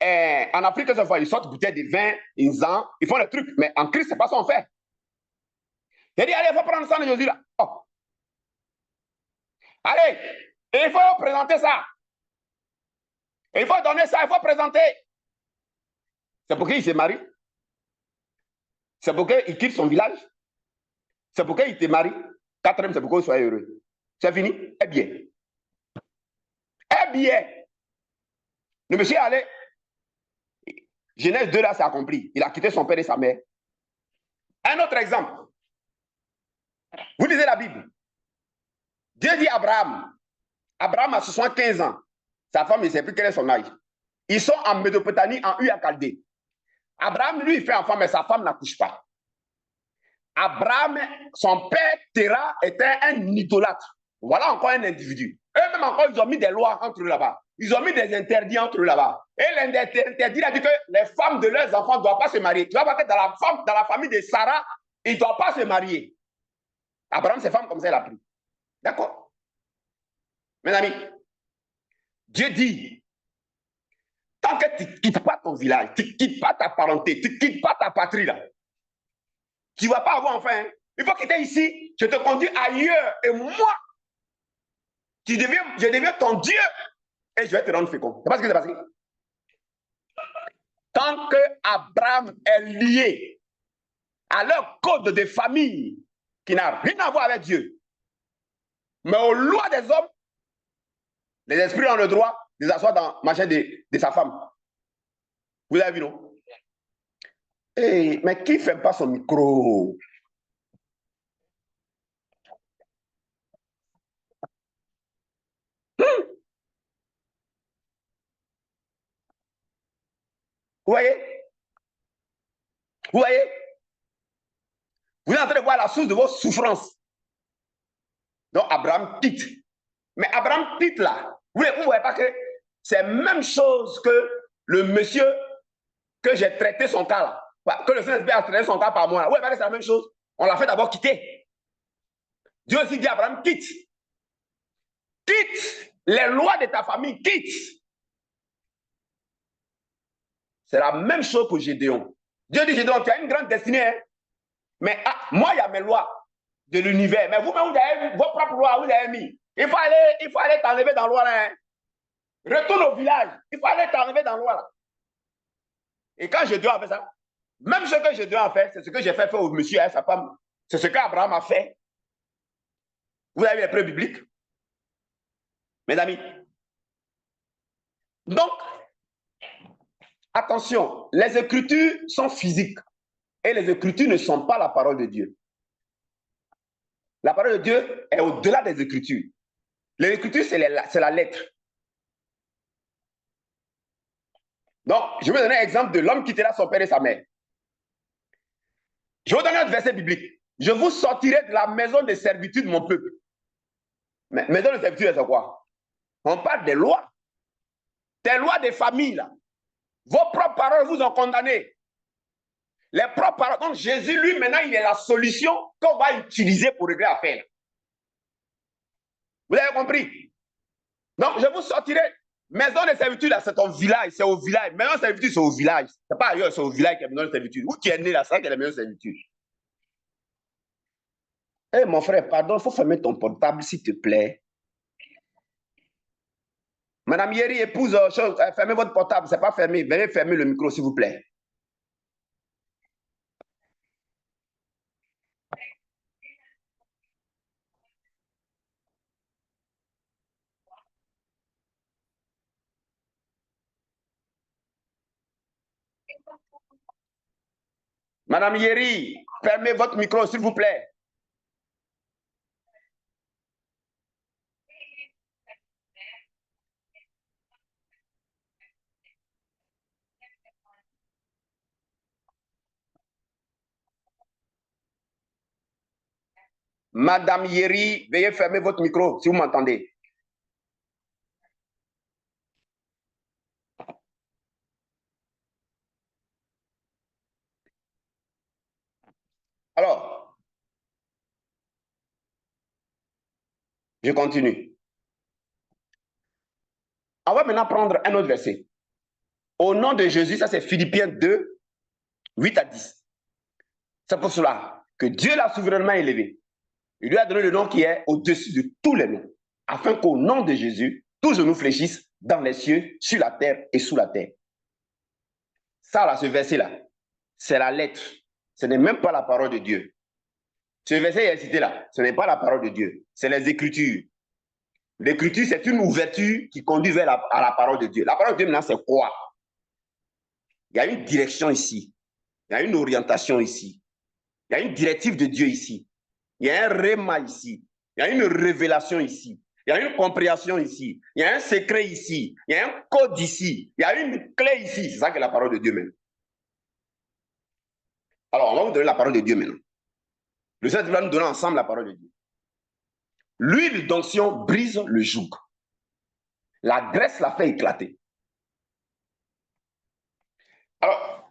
en Afrique, cette fois, ils sortent bouteilles de vin, ils font les trucs. Mais en Christ, ce n'est pas ça qu'on fait. Il a dit, allez, il faut prendre le sang de Jésus là. Oh. Allez, il faut présenter ça. Il faut donner ça, il faut présenter. C'est pour qu'il se marie. C'est pour qu'il quitte son village. C'est pour qu'il te marie. Quatrième, c'est pour qu'il soit heureux. C'est fini. Eh bien. Eh bien. Le monsieur est allé. Genèse 2, là, c'est accompli. Il a quitté son père et sa mère. Un autre exemple. Vous lisez la Bible. Dieu dit à Abraham, Abraham a 75 ans. Sa femme, il ne sait plus quel est son âge. Ils sont en Mésopotamie, en Ur à Chaldée. Abraham, lui, il fait enfant, mais sa femme n'accouche pas. Abraham, son père Terah, était un idolâtre. Voilà encore un individu. Eux-mêmes encore, ils ont mis des lois entre eux là-bas. Ils ont mis des interdits entre eux là-bas. Et l'interdit a dit que les femmes de leurs enfants ne doivent pas se marier. Tu vas voir que dans la famille de Sarah, ils ne doivent pas se marier. Abraham, ses femmes comme ça, il a pris. D'accord? Mes amis, Dieu dit, tant que tu ne quittes pas ton village, tu ne quittes pas ta parenté, tu ne quittes pas ta patrie, là, tu ne vas pas avoir enfin. Il faut quitter ici, je te conduis ailleurs. Et moi, je deviens ton Dieu et je vais te rendre fécond. C'est pas ce qui s'est passé. Tant que Abraham est lié à leur code de famille qui n'a rien à voir avec Dieu, mais aux lois des hommes, les esprits ont le droit de s'asseoir dans la chaise de sa femme. Vous avez vu, non? Hey, mais qui ne fait pas son micro? Vous voyez? Vous voyez? Vous êtes en train de voir la source de vos souffrances. Donc, Abraham quitte. Mais Abraham quitte là. Vous ne voyez pas que c'est la même chose que le monsieur que j'ai traité son cas là. Que le Saint-Esprit a traité son cas par moi là. Vous voyez pas que c'est la même chose? On l'a fait d'abord quitter. Dieu aussi dit à Abraham, quitte. Quitte les lois de ta famille, quitte. C'est la même chose pour Gédéon. Dieu dit, Gédéon, tu as une grande destinée. Hein? Mais moi, il y a mes lois de l'univers. Mais vous-même, vous avez vos propres lois, vous avez mis. Il faut aller t'enlever dans l'eau là. Hein? Retourne au village. Il faut aller t'enlever dans l'eau là. Et quand Gédéon a fait ça, même ce que Gédéon a fait, c'est ce que j'ai fait au monsieur et sa femme. C'est ce qu'Abraham a fait. Vous avez les preuves bibliques, mes amis. Donc, attention, les Écritures sont physiques et les Écritures ne sont pas la parole de Dieu. La parole de Dieu est au-delà des Écritures. Les Écritures, c'est la lettre. Donc, je vais vous donner un exemple de l'homme qui était là, son père et sa mère. Je vais vous donner un verset biblique. Je vous sortirai de la maison de servitude de mon peuple. Mais maison de servitude, c'est quoi? On parle des lois. Des lois des familles, là. Vos propres paroles vous ont condamné. Les propres paroles. Donc, Jésus, lui, maintenant, il est la solution qu'on va utiliser pour régler l'affaire. Vous avez compris? Donc, je vous sortirai. Maison de servitude, c'est ton village, c'est au village. Maison de servitude, c'est au village. C'est pas ailleurs, c'est au village qu'il y a maison de servitude. Où tu es né là, c'est là qu'il y a la maison de servitude. Eh, mon frère, pardon, il faut fermer ton portable, s'il te plaît. Madame Yeri, épouse, fermez votre portable, c'est pas fermé. Venez fermer le micro, s'il vous plaît. Madame Yeri, fermez votre micro, s'il vous plaît. Madame Yeri, veuillez fermer votre micro, si vous m'entendez. Alors, je continue. On va maintenant prendre un autre verset. Au nom de Jésus, ça c'est Philippiens 2, 8 à 10. C'est pour cela que Dieu l'a souverainement élevé. Il lui a donné le nom qui est au-dessus de tous les noms, afin qu'au nom de Jésus, tous genoux fléchissent dans les cieux, sur la terre et sous la terre. Ça, là, ce verset-là, c'est la lettre. Ce n'est même pas la parole de Dieu. Ce verset est cité là, ce n'est pas la parole de Dieu, c'est les Écritures. L'Écriture, c'est une ouverture qui conduit vers à la parole de Dieu. La parole de Dieu, maintenant, c'est quoi? Il y a une direction ici. Il y a une orientation ici. Il y a une directive de Dieu ici. Il y a un réma ici. Il y a une révélation ici. Il y a une compréhension ici. Il y a un secret ici. Il y a un code ici. Il y a une clé ici. C'est ça que la parole de Dieu même. Alors, on va vous donner la parole de Dieu maintenant. Le Seigneur va nous donner ensemble la parole de Dieu. L'huile d'onction brise le joug. La graisse la fait éclater. Alors,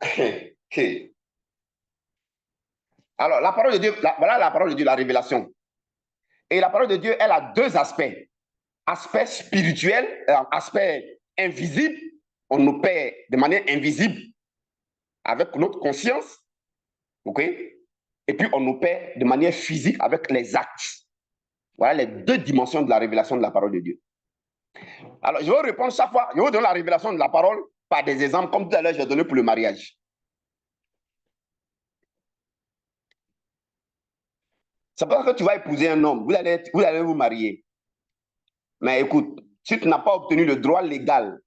alors la parole de Dieu, voilà la parole de Dieu, la révélation. Et la parole de Dieu, elle a deux aspects. Aspect spirituel, aspect invisible. On nous paie de manière invisible avec notre conscience. OK? Et puis, on nous paie de manière physique avec les actes. Voilà les deux dimensions de la révélation de la parole de Dieu. Alors, je vais répondre chaque fois, je vais vous donner la révélation de la parole par des exemples, comme tout à l'heure, j'ai donné pour le mariage. C'est pas que tu vas épouser un homme, vous allez vous marier. Mais écoute, si tu n'as pas obtenu le droit légal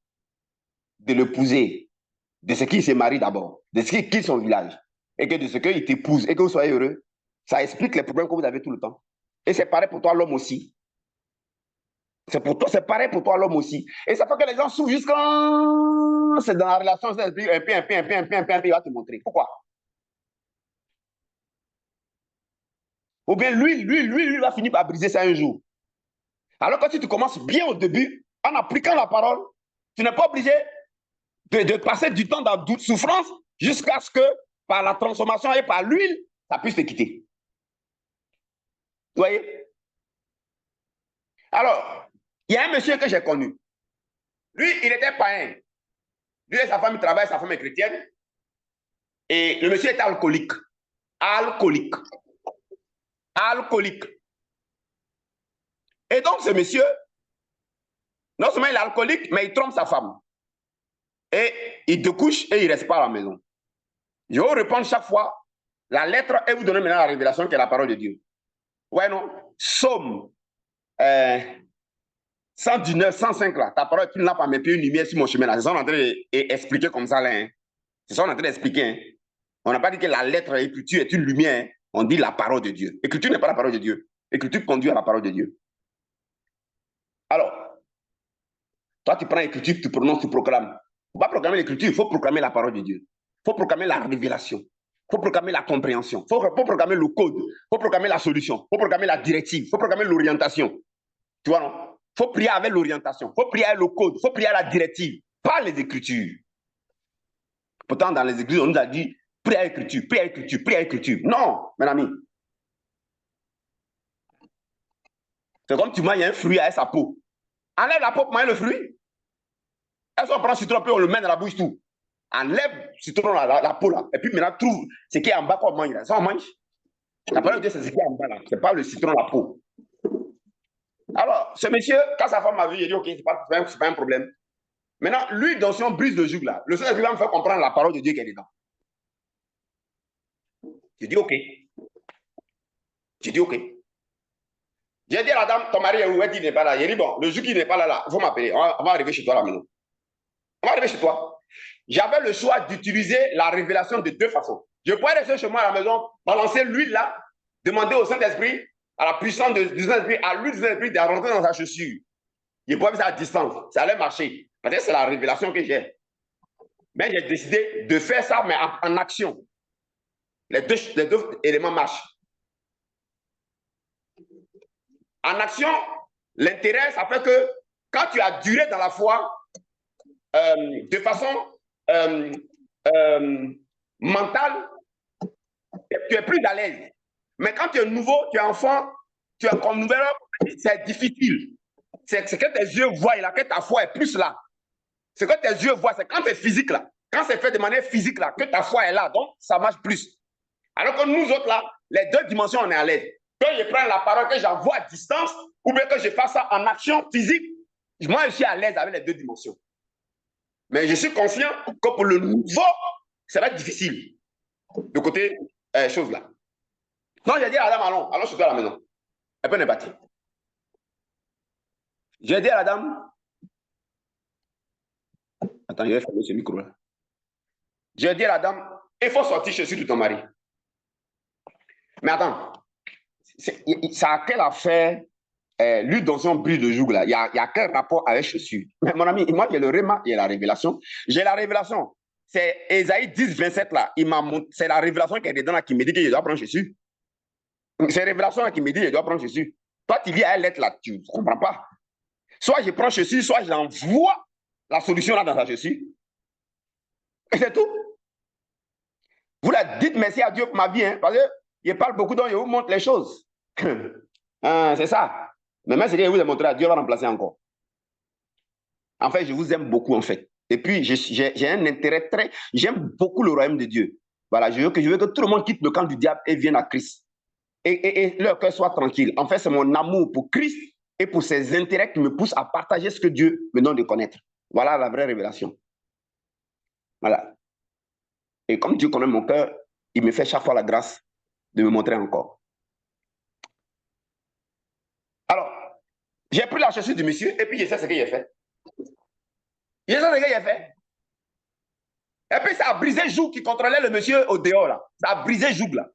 de l'épouser, de ce qu'il se marie d'abord, de ce qu'il quitte son village, et que de ce qu'il t'épouse, et que vous soyez heureux, ça explique les problèmes que vous avez tout le temps. Et c'est pareil pour toi, l'homme aussi. C'est pareil pour toi, l'homme aussi. Et ça fait que les gens souffrent jusqu'à... C'est dans la relation, c'est un peu, il va te montrer. Pourquoi? Ou bien lui va finir par briser ça un jour. Alors que si tu commences bien au début, en appliquant la parole, tu n'es pas obligé de passer du temps dans toute souffrance jusqu'à ce que, par la transformation et par l'huile, ça puisse te quitter. Vous voyez? Alors, il y a un monsieur que j'ai connu. Lui, il était païen. Lui et sa femme, ils travaillent, sa femme est chrétienne. Et le monsieur était alcoolique. Alcoolique. Alcoolique. Et donc, ce monsieur, non seulement il est alcoolique, mais il trompe sa femme. Et il découche et il ne reste pas à la maison. Je vais vous répondre chaque fois la lettre et vous donner maintenant la révélation qui est la parole de Dieu. Ouais, non? Psaume 119, 105 là. Ta parole est une lampe à mes pieds, une lumière sur mon chemin là. C'est ça qu'on est en train d'expliquer comme ça là. Hein? C'est ça qu'on est en train d'expliquer. Hein? On n'a pas dit que la lettre, l'écriture est une lumière. Hein? On dit la parole de Dieu. L'écriture n'est pas la parole de Dieu. L'écriture conduit à la parole de Dieu. Alors, toi, tu prends l'écriture, tu prononces, tu proclames. Il ne faut pas proclamer l'écriture, il faut proclamer la parole de Dieu. Il faut proclamer la révélation. Il faut proclamer la compréhension. Il faut proclamer le code. Il faut proclamer la solution. Il faut proclamer la directive. Il faut proclamer l'orientation. Tu vois, non? Il faut prier avec l'orientation. Il faut prier avec le code. Il faut prier avec la directive. Pas les écritures. Pourtant, dans les églises, on nous a dit prie à l'écriture, prie à l'écriture, prie à l'écriture. Non, mes amis. C'est comme tu manges un fruit avec sa peau. Enlève la peau pour manger le fruit. Est-ce qu'on prend le citron, puis on le met dans la bouche tout? Enlève le citron, la peau là. Et puis maintenant, trouve ce qui est en bas qu'on mange là. Ça, on mange. La parole de Dieu, c'est ce qui est en bas là. Ce n'est pas le citron, la peau. Alors, ce monsieur, quand sa femme m'a vu, il a dit ok, c'est pas un problème. Maintenant, lui, dans son brise de joug là, le Seigneur va me faire comprendre la parole de Dieu qui est dedans. J'ai dit ok. J'ai dit ok. J'ai dit à la dame, ton mari est où? Elle dit, il n'est pas là. J'ai dit, bon, le jour qu'il n'est pas là, il faut m'appeler. On va arriver chez toi là maintenant. On va arriver chez toi. J'avais le choix d'utiliser la révélation de deux façons. Je pouvais rester chez moi à la maison, balancer l'huile là, demander au Saint-Esprit, à la puissance du Saint-Esprit, à l'huile du Saint-Esprit de rentrer dans sa chaussure. Je pouvais faire ça à distance. Ça allait marcher. Peut-être c'est la révélation que j'ai. Mais j'ai décidé de faire ça, mais en action. Les deux éléments marchent. En action, l'intérêt, ça fait que quand tu as duré dans la foi, de façon mentale, tu es plus à l'aise. Mais quand tu es nouveau, tu es enfant, tu es comme nouvel homme, c'est difficile. C'est que tes yeux voient là, que ta foi est plus là. C'est que tes yeux voient, c'est quand c'est physique là. Quand c'est fait de manière physique là, que ta foi est là. Donc, ça marche plus. Alors que nous autres là, les deux dimensions, on est à l'aise. Quand je prends la parole que j'envoie à distance, ou bien que je fasse ça en action physique, moi, je suis à l'aise avec les deux dimensions. Mais je suis conscient que pour le nouveau, ça va être difficile. De côté, chose là. Non, j'ai dit à la dame, allons chez toi à la maison. Elle peut ne bâtir. J'ai dit à la dame, attends, je vais fermer ce micro là. J'ai dit à la dame, il faut sortir chez toi de ton mari. Mais attends, Ça a quelle affaire, lui dans son bris de joug là, il y a quel rapport avec chaussure? Mais mon ami, moi j'ai le réma et la révélation. J'ai la révélation. C'est Ésaïe 10, 27 là. C'est la révélation qui est dedans là qui me dit que je dois prendre chaussure. C'est la révélation là qui me dit que je dois prendre chaussure. Toi, tu lis à lettre là, tu ne comprends pas. Soit je prends chaussure, soit j'envoie la solution là dans sa chaussure. Et c'est tout. Vous la dites merci à Dieu pour ma vie, hein, parce qu'il parle beaucoup, donc il vous montre les choses. C'est ça. Mais même ce que je vous ai montré, Dieu va remplacer encore. En fait, je vous aime beaucoup, en fait. Et puis, j'ai un intérêt très... J'aime beaucoup le royaume de Dieu. Voilà, je veux que tout le monde quitte le camp du diable et vienne à Christ. Et leur cœur soit tranquille. En fait, c'est mon amour pour Christ et pour ses intérêts qui me poussent à partager ce que Dieu me donne de connaître. Voilà la vraie révélation. Voilà. Et comme Dieu connaît mon cœur, il me fait chaque fois la grâce de me montrer encore. Alors, j'ai pris la chaussure du monsieur et puis je sais ce qu'il a fait. Je sais ce qu'il a fait. Et puis ça a brisé Joug qui contrôlait le monsieur au dehors là. Ça a brisé Joug là.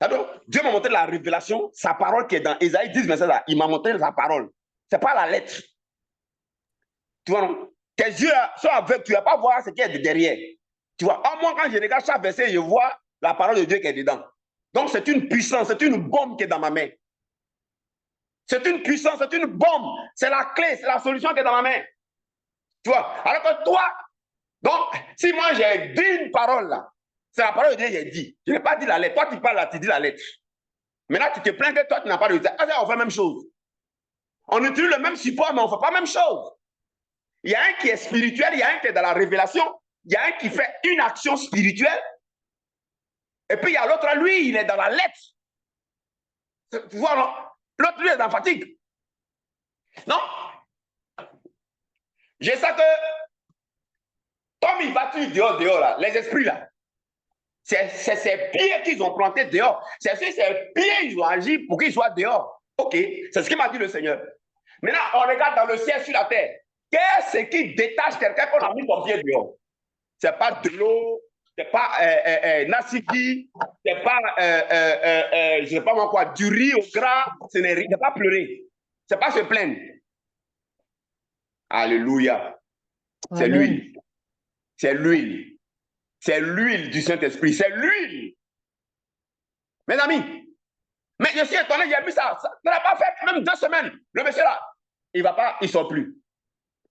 Donc, Dieu m'a montré la révélation, sa parole qui est dans Ésaïe 10, verset là. Il m'a montré sa parole. Ce n'est pas la lettre. Tu vois, non? Tes yeux sont aveugles, tu ne vas pas voir ce qui est derrière. Tu vois, moi, quand je regarde chaque verset, je vois la parole de Dieu qui est dedans. Donc, c'est une puissance, c'est une bombe qui est dans ma main. C'est une puissance, c'est une bombe. C'est la clé, c'est la solution qui est dans ma main. Tu vois, alors que toi, donc, si moi j'ai dit une parole là, c'est la parole de Dieu que j'ai dit. Je n'ai pas dit la lettre. Toi, tu parles là, tu dis la lettre. Maintenant, tu te plains que toi, tu n'as pas de résultat. On fait la même chose. On utilise le même support, mais on ne fait pas la même chose. Il y a un qui est spirituel, il y a un qui est dans la révélation, il y a un qui fait une action spirituelle, et puis il y a l'autre, lui, il est dans la lettre. Tu vois, non? L'autre, lui, est dans la fatigue. Non? Je sais que, comme il va tuer dehors, là, les esprits, là, c'est ces pieds qu'ils ont plantés dehors. C'est ces pieds qu'ils ont agi pour qu'ils soient dehors. Ok, c'est ce qu'il m'a dit le Seigneur. Maintenant, on regarde dans le ciel sur la terre. Qu'est-ce qui détache quelqu'un qu'on a mis son pied dehors? Ce n'est pas de l'eau, ce n'est pas Nassiki, ce n'est pas, je ne sais pas moi quoi, du riz au gras, ce n'est pas pleurer. Ce n'est pas se plaindre. Alléluia. C'est l'huile. C'est l'huile. C'est l'huile du Saint-Esprit. C'est l'huile. Mes amis, mais je suis étonné, j'ai vu ça. Ça n'a pas fait même 2 semaines. Le monsieur là, il ne sort plus.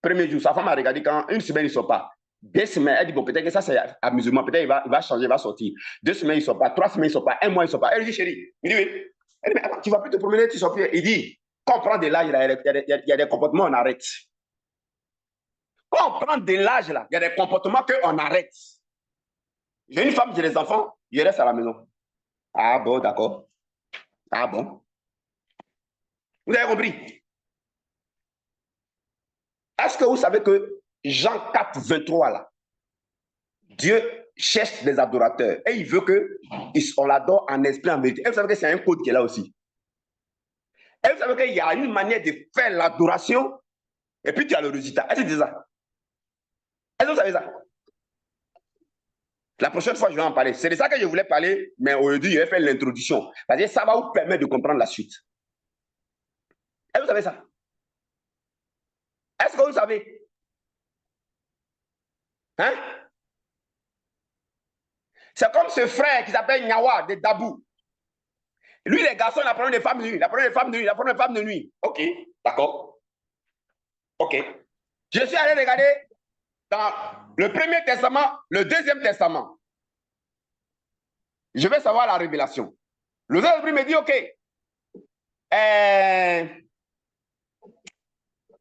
Premier jour, sa femme a regardé quand une semaine, il ne sort pas. 2 semaines, elle dit, bon, peut-être que ça, c'est amusement. Peut-être il va changer, il va sortir. 2 semaines, il ne sort pas. 3 semaines, il ne sort pas. 1 mois, il ne sort pas. Elle dit, chérie, il dit, oui. Elle dit, mais attends, tu ne vas plus te promener, tu ne sors plus. Il dit, quand on prend de l'âge, il y a des comportements, on arrête. Quand on prend de l'âge, là, il y a des comportements qu'on arrête. J'ai une femme, j'ai des enfants, je reste à la maison. Ah bon, d'accord. Ah bon. Vous avez compris? Est-ce que vous savez que Jean 4, 23, là, Dieu cherche des adorateurs et il veut qu'on l'adore en esprit, en vérité. Et vous savez que c'est un code qui est là aussi. Et vous savez qu'il y a une manière de faire l'adoration et puis tu as le résultat. Est-ce que c'est ça? Est-ce que vous savez ça? La prochaine fois, je vais en parler. C'est de ça que je voulais parler, mais aujourd'hui, je vais faire l'introduction. Parce que ça va vous permettre de comprendre la suite. Est-ce que vous savez ça? Est-ce que vous savez? Hein? C'est comme ce frère qui s'appelle Nyawa de Dabou. Lui, les garçons, il a pris des femmes de nuit. Il a pris des femmes de nuit. Il a pris des femmes de nuit. Ok, d'accord. Ok. Je suis allé regarder dans le Premier Testament, le Deuxième Testament. Je vais savoir la révélation. Le Saint-Esprit me dit, ok,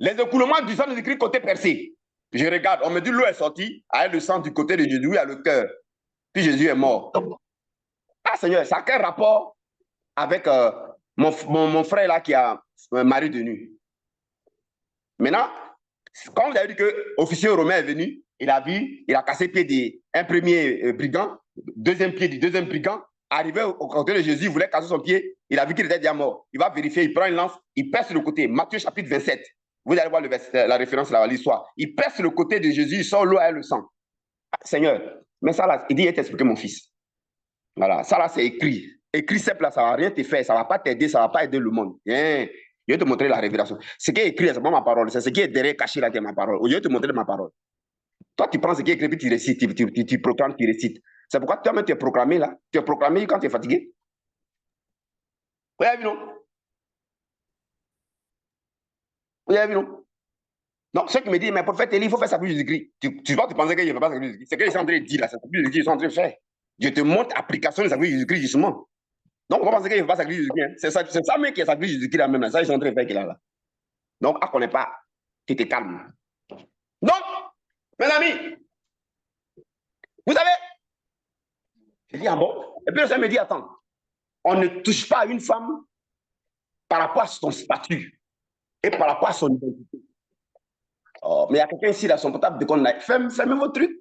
les écoulements du sang nous écrit côté percé. Je regarde, on me dit l'eau est sortie, avec le sang du côté de Jésus, il y a le cœur. Puis Jésus est mort. Ah Seigneur, ça a quel rapport avec mon frère là qui a un mari de nuit? Maintenant, quand vous avez dit que l'officier romain est venu, il a vu, il a cassé le pied d'un premier brigand, deuxième pied du deuxième brigand, arrivé au côté de Jésus, il voulait casser son pied, il a vu qu'il était déjà mort. Il va vérifier, il prend une lance, il perce le côté. Matthieu chapitre 27. Vous allez voir la référence là, l'histoire. Il perce le côté de Jésus, il sort l'eau et le sang. Ah, Seigneur, mais ça là, il dit, il est expliqué mon fils. Voilà, ça là c'est écrit. Écrit simple, là, ça ne va rien te faire, ça ne va pas t'aider, ça ne va pas aider le monde. Hein? Je vais te montrer la révélation. Ce qui est écrit, ce n'est pas ma parole, c'est ce qui est derrière caché là qui est ma parole. Je vais te montrer ma parole. Toi, tu prends ce qui est écrit, puis tu récites, tu proclames, tu récites. C'est pourquoi toi-même, tu es proclamé là. Tu es proclamé quand tu es fatigué. Vous avez vu, non? Vous avez vu, non? Donc, ceux qui me disent, mais prophète Élie, il faut faire ça pour Jésus-Christ. Tu penses qu'il ne fait pas ça pour Jésus-Christ. C'est ce qu'ils sont en train de dire là, c'est ça pour Jésus-Christ qu'ils sont en train de faire. Je te montre l'application de ça pour Jésus-Christ, justement. Donc, on va penser qu'il ne fait pas ça pour Jésus-Christ. Hein. C'est ça même qui est ça pour Jésus-Christ là même. Là. Ça, ils sont en train de faire qu'il a là. Donc, on ne connaît pas. Tu te calmes. Donc, mes amis, vous savez, je dis, ah bon? Et puis, ça me dit, attends, on ne touche pas à une femme par rapport à son statut et par rapport à son identité. Oh, mais il y a quelqu'un ici, là, son portable de compte là. Fermez votre truc.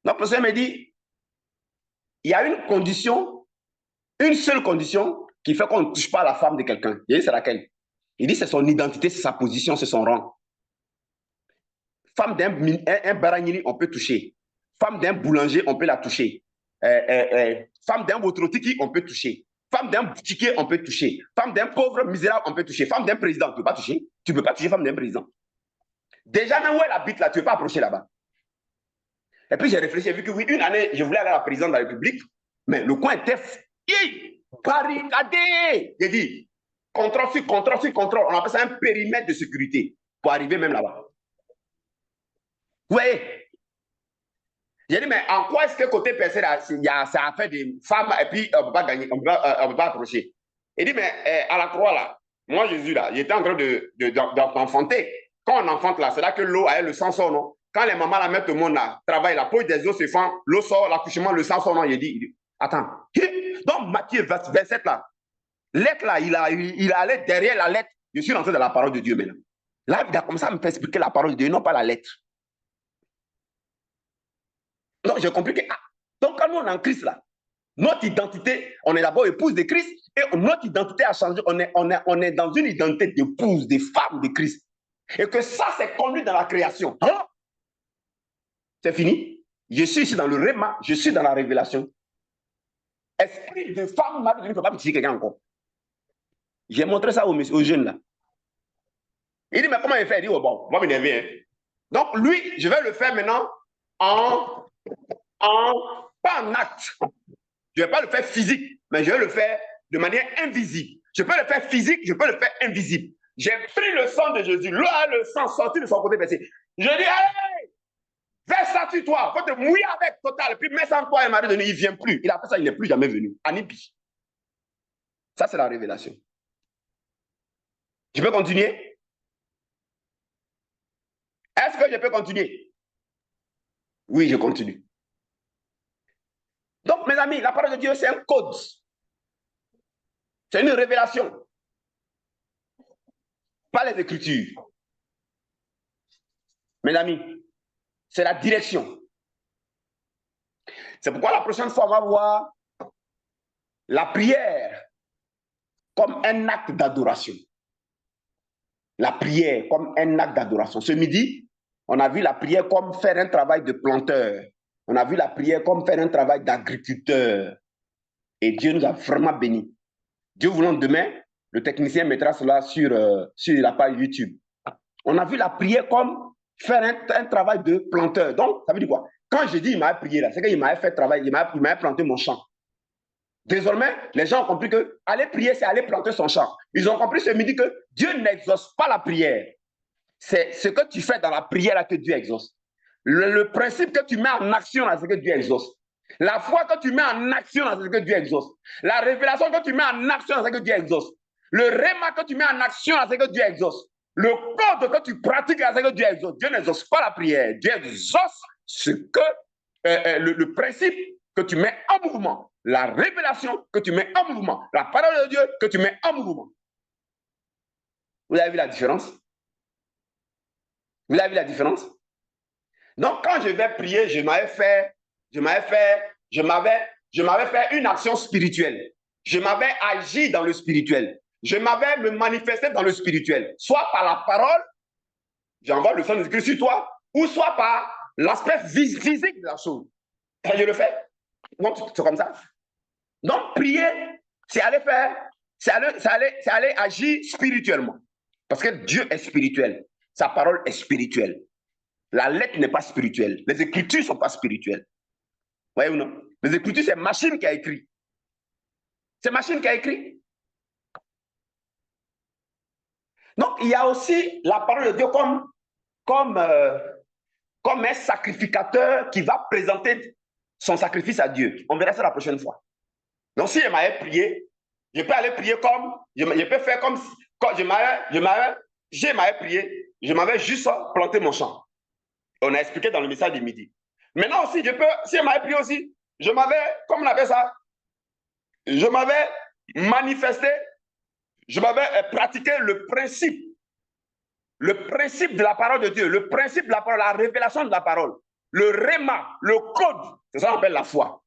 Donc, le Seigneur me dit, il y a une condition, une seule condition qui fait qu'on ne touche pas à la femme de quelqu'un. Et c'est laquelle? Il dit, c'est son identité, c'est sa position, c'est son rang. Femme d'un baragnini, on peut toucher. Femme d'un boulanger, on peut la toucher. Femme d'un botrotiki, on peut toucher. Femme d'un boutiquier, on peut toucher. Femme d'un pauvre misérable, on peut toucher. Femme d'un président, on ne peut pas toucher. Tu ne peux pas toucher femme d'un président. Déjà, même où elle habite là, tu ne peux pas approcher là-bas. Et puis j'ai réfléchi, j'ai vu que oui, une année, je voulais aller à la présidence de la République, mais le coin était barricadé. J'ai dit, contrôle sur contrôle sur contrôle. On appelle ça un périmètre de sécurité pour arriver même là-bas. Vous voyez? J'ai dit, mais en quoi est-ce que côté PC, ça a fait des femmes et puis on ne peut pas gagner, on ne peut pas approcher. Il dit, mais à la croix là, moi Jésus là, j'étais en train d'enfanter. Quand on enfante là, c'est là que l'eau, le sang sort, non? Quand les mamans la mettent au monde là, travaillent, la poche des os se fend, l'eau sort, l'accouchement, le sang sort, non? Il dit, attends. Donc Matthieu 27 là, lettre là, il allait derrière la lettre. Je suis rentré dans la parole de Dieu maintenant. Là, il a commencé à me faire expliquer la parole de Dieu, non pas la lettre. Donc, j'ai compris que, donc quand nous on est en Christ là, notre identité, on est d'abord épouse de Christ et notre identité a changé. On est dans une identité d'épouse, de femme de Christ. Et que ça, c'est conduit dans la création. Hein? C'est fini. Je suis ici dans le réma, je suis dans la révélation. Esprit de femme, je ne peux pas me dire quelqu'un encore. J'ai montré ça aux jeunes là. Il dit, mais comment il fait? Il dit, oh bon, moi, m'énerver. Hein. Donc, lui, je vais le faire maintenant pas en acte. Je ne vais pas le faire physique, mais je vais le faire de manière invisible. Je peux le faire physique, je peux le faire invisible. J'ai pris le sang de Jésus, là, le sang sorti de son côté versé. Je dis, allez, verse ça sur toi, il faut te mouiller avec total, puis mets ça en toi et Marie de nuit, il ne vient plus. Il a fait ça, il n'est plus jamais venu. Anipi. Ça, c'est la révélation. Je peux continuer? Est-ce que je peux continuer? Oui, je continue. Donc, mes amis, la parole de Dieu, c'est un code. C'est une révélation. Pas les Écritures. Mes amis, c'est la direction. C'est pourquoi la prochaine fois, on va voir la prière comme un acte d'adoration. La prière comme un acte d'adoration. Ce midi, on a vu la prière comme faire un travail de planteur. On a vu la prière comme faire un travail d'agriculteur. Et Dieu nous a vraiment bénis. Dieu voulant, demain, le technicien mettra cela sur la page YouTube. On a vu la prière comme faire un travail de planteur. Donc, ça veut dire quoi? Quand je dis il m'a prié là, c'est qu'il m'a fait travail, il m'a planté mon champ. Désormais, les gens ont compris que aller prier, c'est aller planter son champ. Ils ont compris ce midi que Dieu n'exauce pas la prière. C'est ce que tu fais dans la prière là que Dieu exauce. Le principe que tu mets en action là, c'est que Dieu exauce. La foi que tu mets en action là, c'est que Dieu exauce. La révélation que tu mets en action là, c'est que Dieu exauce. Le réma que tu mets en action là, c'est que Dieu exauce. Le code que tu pratiques là, c'est que Dieu exauce. Dieu n'exauce pas la prière. Dieu exauce ce que le principe que tu mets en mouvement. La révélation que tu mets en mouvement. La parole de Dieu que tu mets en mouvement. Vous avez vu la différence? Vous avez vu la différence? Donc, quand je vais prier, je m'avais fait une action spirituelle. Je m'avais agi dans le spirituel. Je m'avais me manifesté dans le spirituel. Soit par la parole, j'envoie le sang de Christ sur toi, ou soit par l'aspect physique de la chose. Et je le fais. Donc, c'est comme ça. Donc, prier, c'est aller faire, c'est aller agir spirituellement. Parce que Dieu est spirituel. Sa parole est spirituelle. La lettre n'est pas spirituelle. Les Écritures ne sont pas spirituelles. Voyez ou non? Les Écritures, c'est machine qui a écrit. C'est machine qui a écrit. Donc, il y a aussi la parole de Dieu comme un sacrificateur qui va présenter son sacrifice à Dieu. On verra ça la prochaine fois. Donc, si je m'avais prié, je peux aller prier comme, je peux faire comme quand je m'avais prié, je m'avais juste planté mon champ. On a expliqué dans le message de midi. Maintenant aussi, si je m'avais prié aussi, je m'avais, comme on appelle ça, je m'avais manifesté, je m'avais pratiqué le principe de la parole de Dieu, le principe de la parole, la révélation de la parole, le réma, le code, c'est ça qu'on appelle la foi.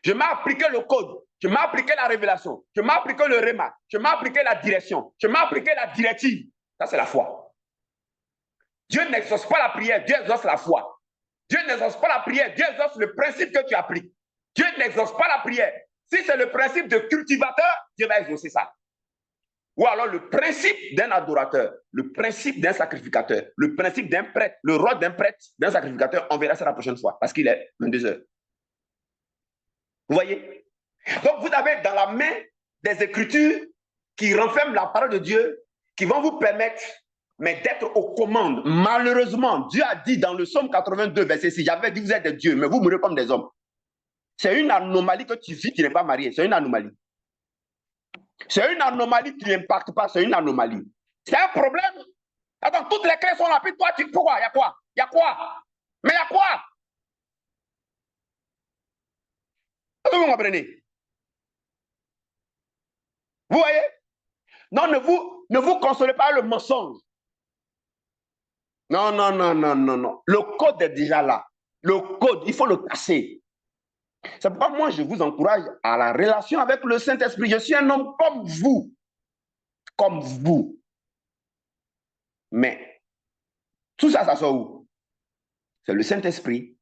Je m'ai appliqué le code, je m'ai appliqué la révélation, je m'ai appliqué le réma, je m'ai appliqué la direction, je m'ai appliqué la directive. Ça, c'est la foi. Dieu n'exauce pas la prière, Dieu exauce la foi. Dieu n'exauce pas la prière, Dieu exauce le principe que tu appliques. Dieu n'exauce pas la prière. Si c'est le principe de cultivateur, Dieu va exaucer ça. Ou alors le principe d'un adorateur, le principe d'un sacrificateur, le principe d'un prêtre, le rôle d'un prêtre, d'un sacrificateur, on verra ça la prochaine fois, parce qu'il est 22 heures. Vous voyez? Donc vous avez dans la main des Écritures qui renferment la parole de Dieu, qui vont vous permettre d'être aux commandes. Malheureusement, Dieu a dit dans le Psaume 82, verset 6, j'avais dit vous êtes des dieux, mais vous mourrez comme des hommes. C'est une anomalie que tu vis, tu n'es pas marié, c'est une anomalie. C'est une anomalie qui n'impacte pas, c'est une anomalie. C'est un problème. Attends, toutes les clés sont là, puis toi, pourquoi? Il y a quoi? Il y a quoi? Mais il y a quoi? Vous comprenez? Vous voyez? Non, ne vous consolez pas le mensonge. Non, non, non, non, non, non. Le code est déjà là. Le code, il faut le casser. C'est pourquoi moi, je vous encourage à la relation avec le Saint-Esprit. Je suis un homme comme vous. Comme vous. Mais, tout ça, ça sort où? C'est le Saint-Esprit.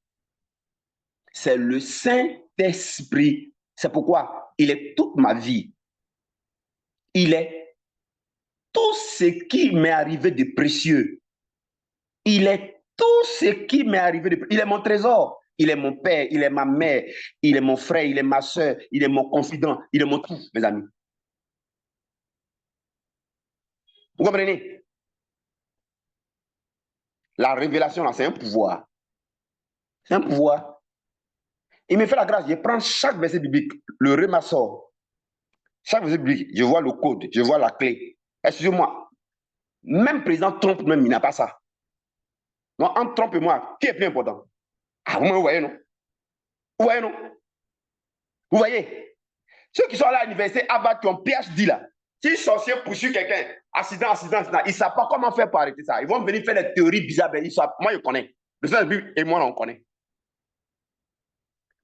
C'est le Saint-Esprit. C'est pourquoi il est toute ma vie. Il est tout ce qui m'est arrivé de précieux. Il est tout ce qui m'est arrivé de précieux. Il est mon trésor. Il est mon père, il est ma mère, il est mon frère, il est ma soeur, il est mon confident, il est mon tout, mes amis. Vous comprenez? La révélation, là, c'est un pouvoir. C'est un pouvoir. Il me fait la grâce, je prends chaque verset biblique, le remassor. Chaque verset biblique, je vois le code, je vois la clé. Excusez-moi, même président Trump, même, il n'a pas ça. Non, entre Trump et moi, qui est plus important? Ah, vous voyez, non? Vous voyez, non? Vous voyez? Ceux qui sont à l'université, Harvard, qui ont PhD là, si un sorcier poursuit quelqu'un, accident, ils ne savent pas comment faire pour arrêter ça. Ils vont venir faire des théories bizarres. Moi, je connais. Le Saint-Esprit et moi, on connaît.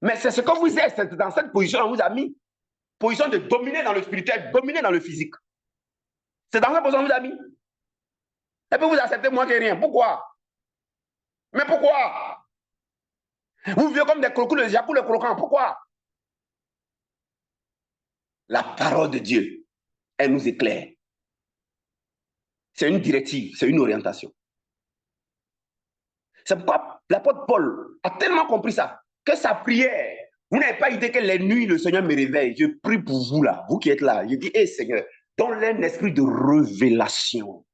Mais c'est ce que vous êtes, c'est dans cette position, on vous a mis. Position de dominer dans le spirituel, dominer dans le physique. C'est dans cette position qu'on vous a mis. Et puis vous acceptez moins que rien. Pourquoi? Mais pourquoi? Vous vivez comme des crocos de Japon, les croquants. Pourquoi? La parole de Dieu, elle nous éclaire. C'est une directive, c'est une orientation. C'est pourquoi l'apôtre Paul a tellement compris ça, que sa prière, vous n'avez pas idée que les nuits, le Seigneur me réveille. Je prie pour vous là, vous qui êtes là. Je dis, hé Seigneur, donne-leur un esprit de révélation.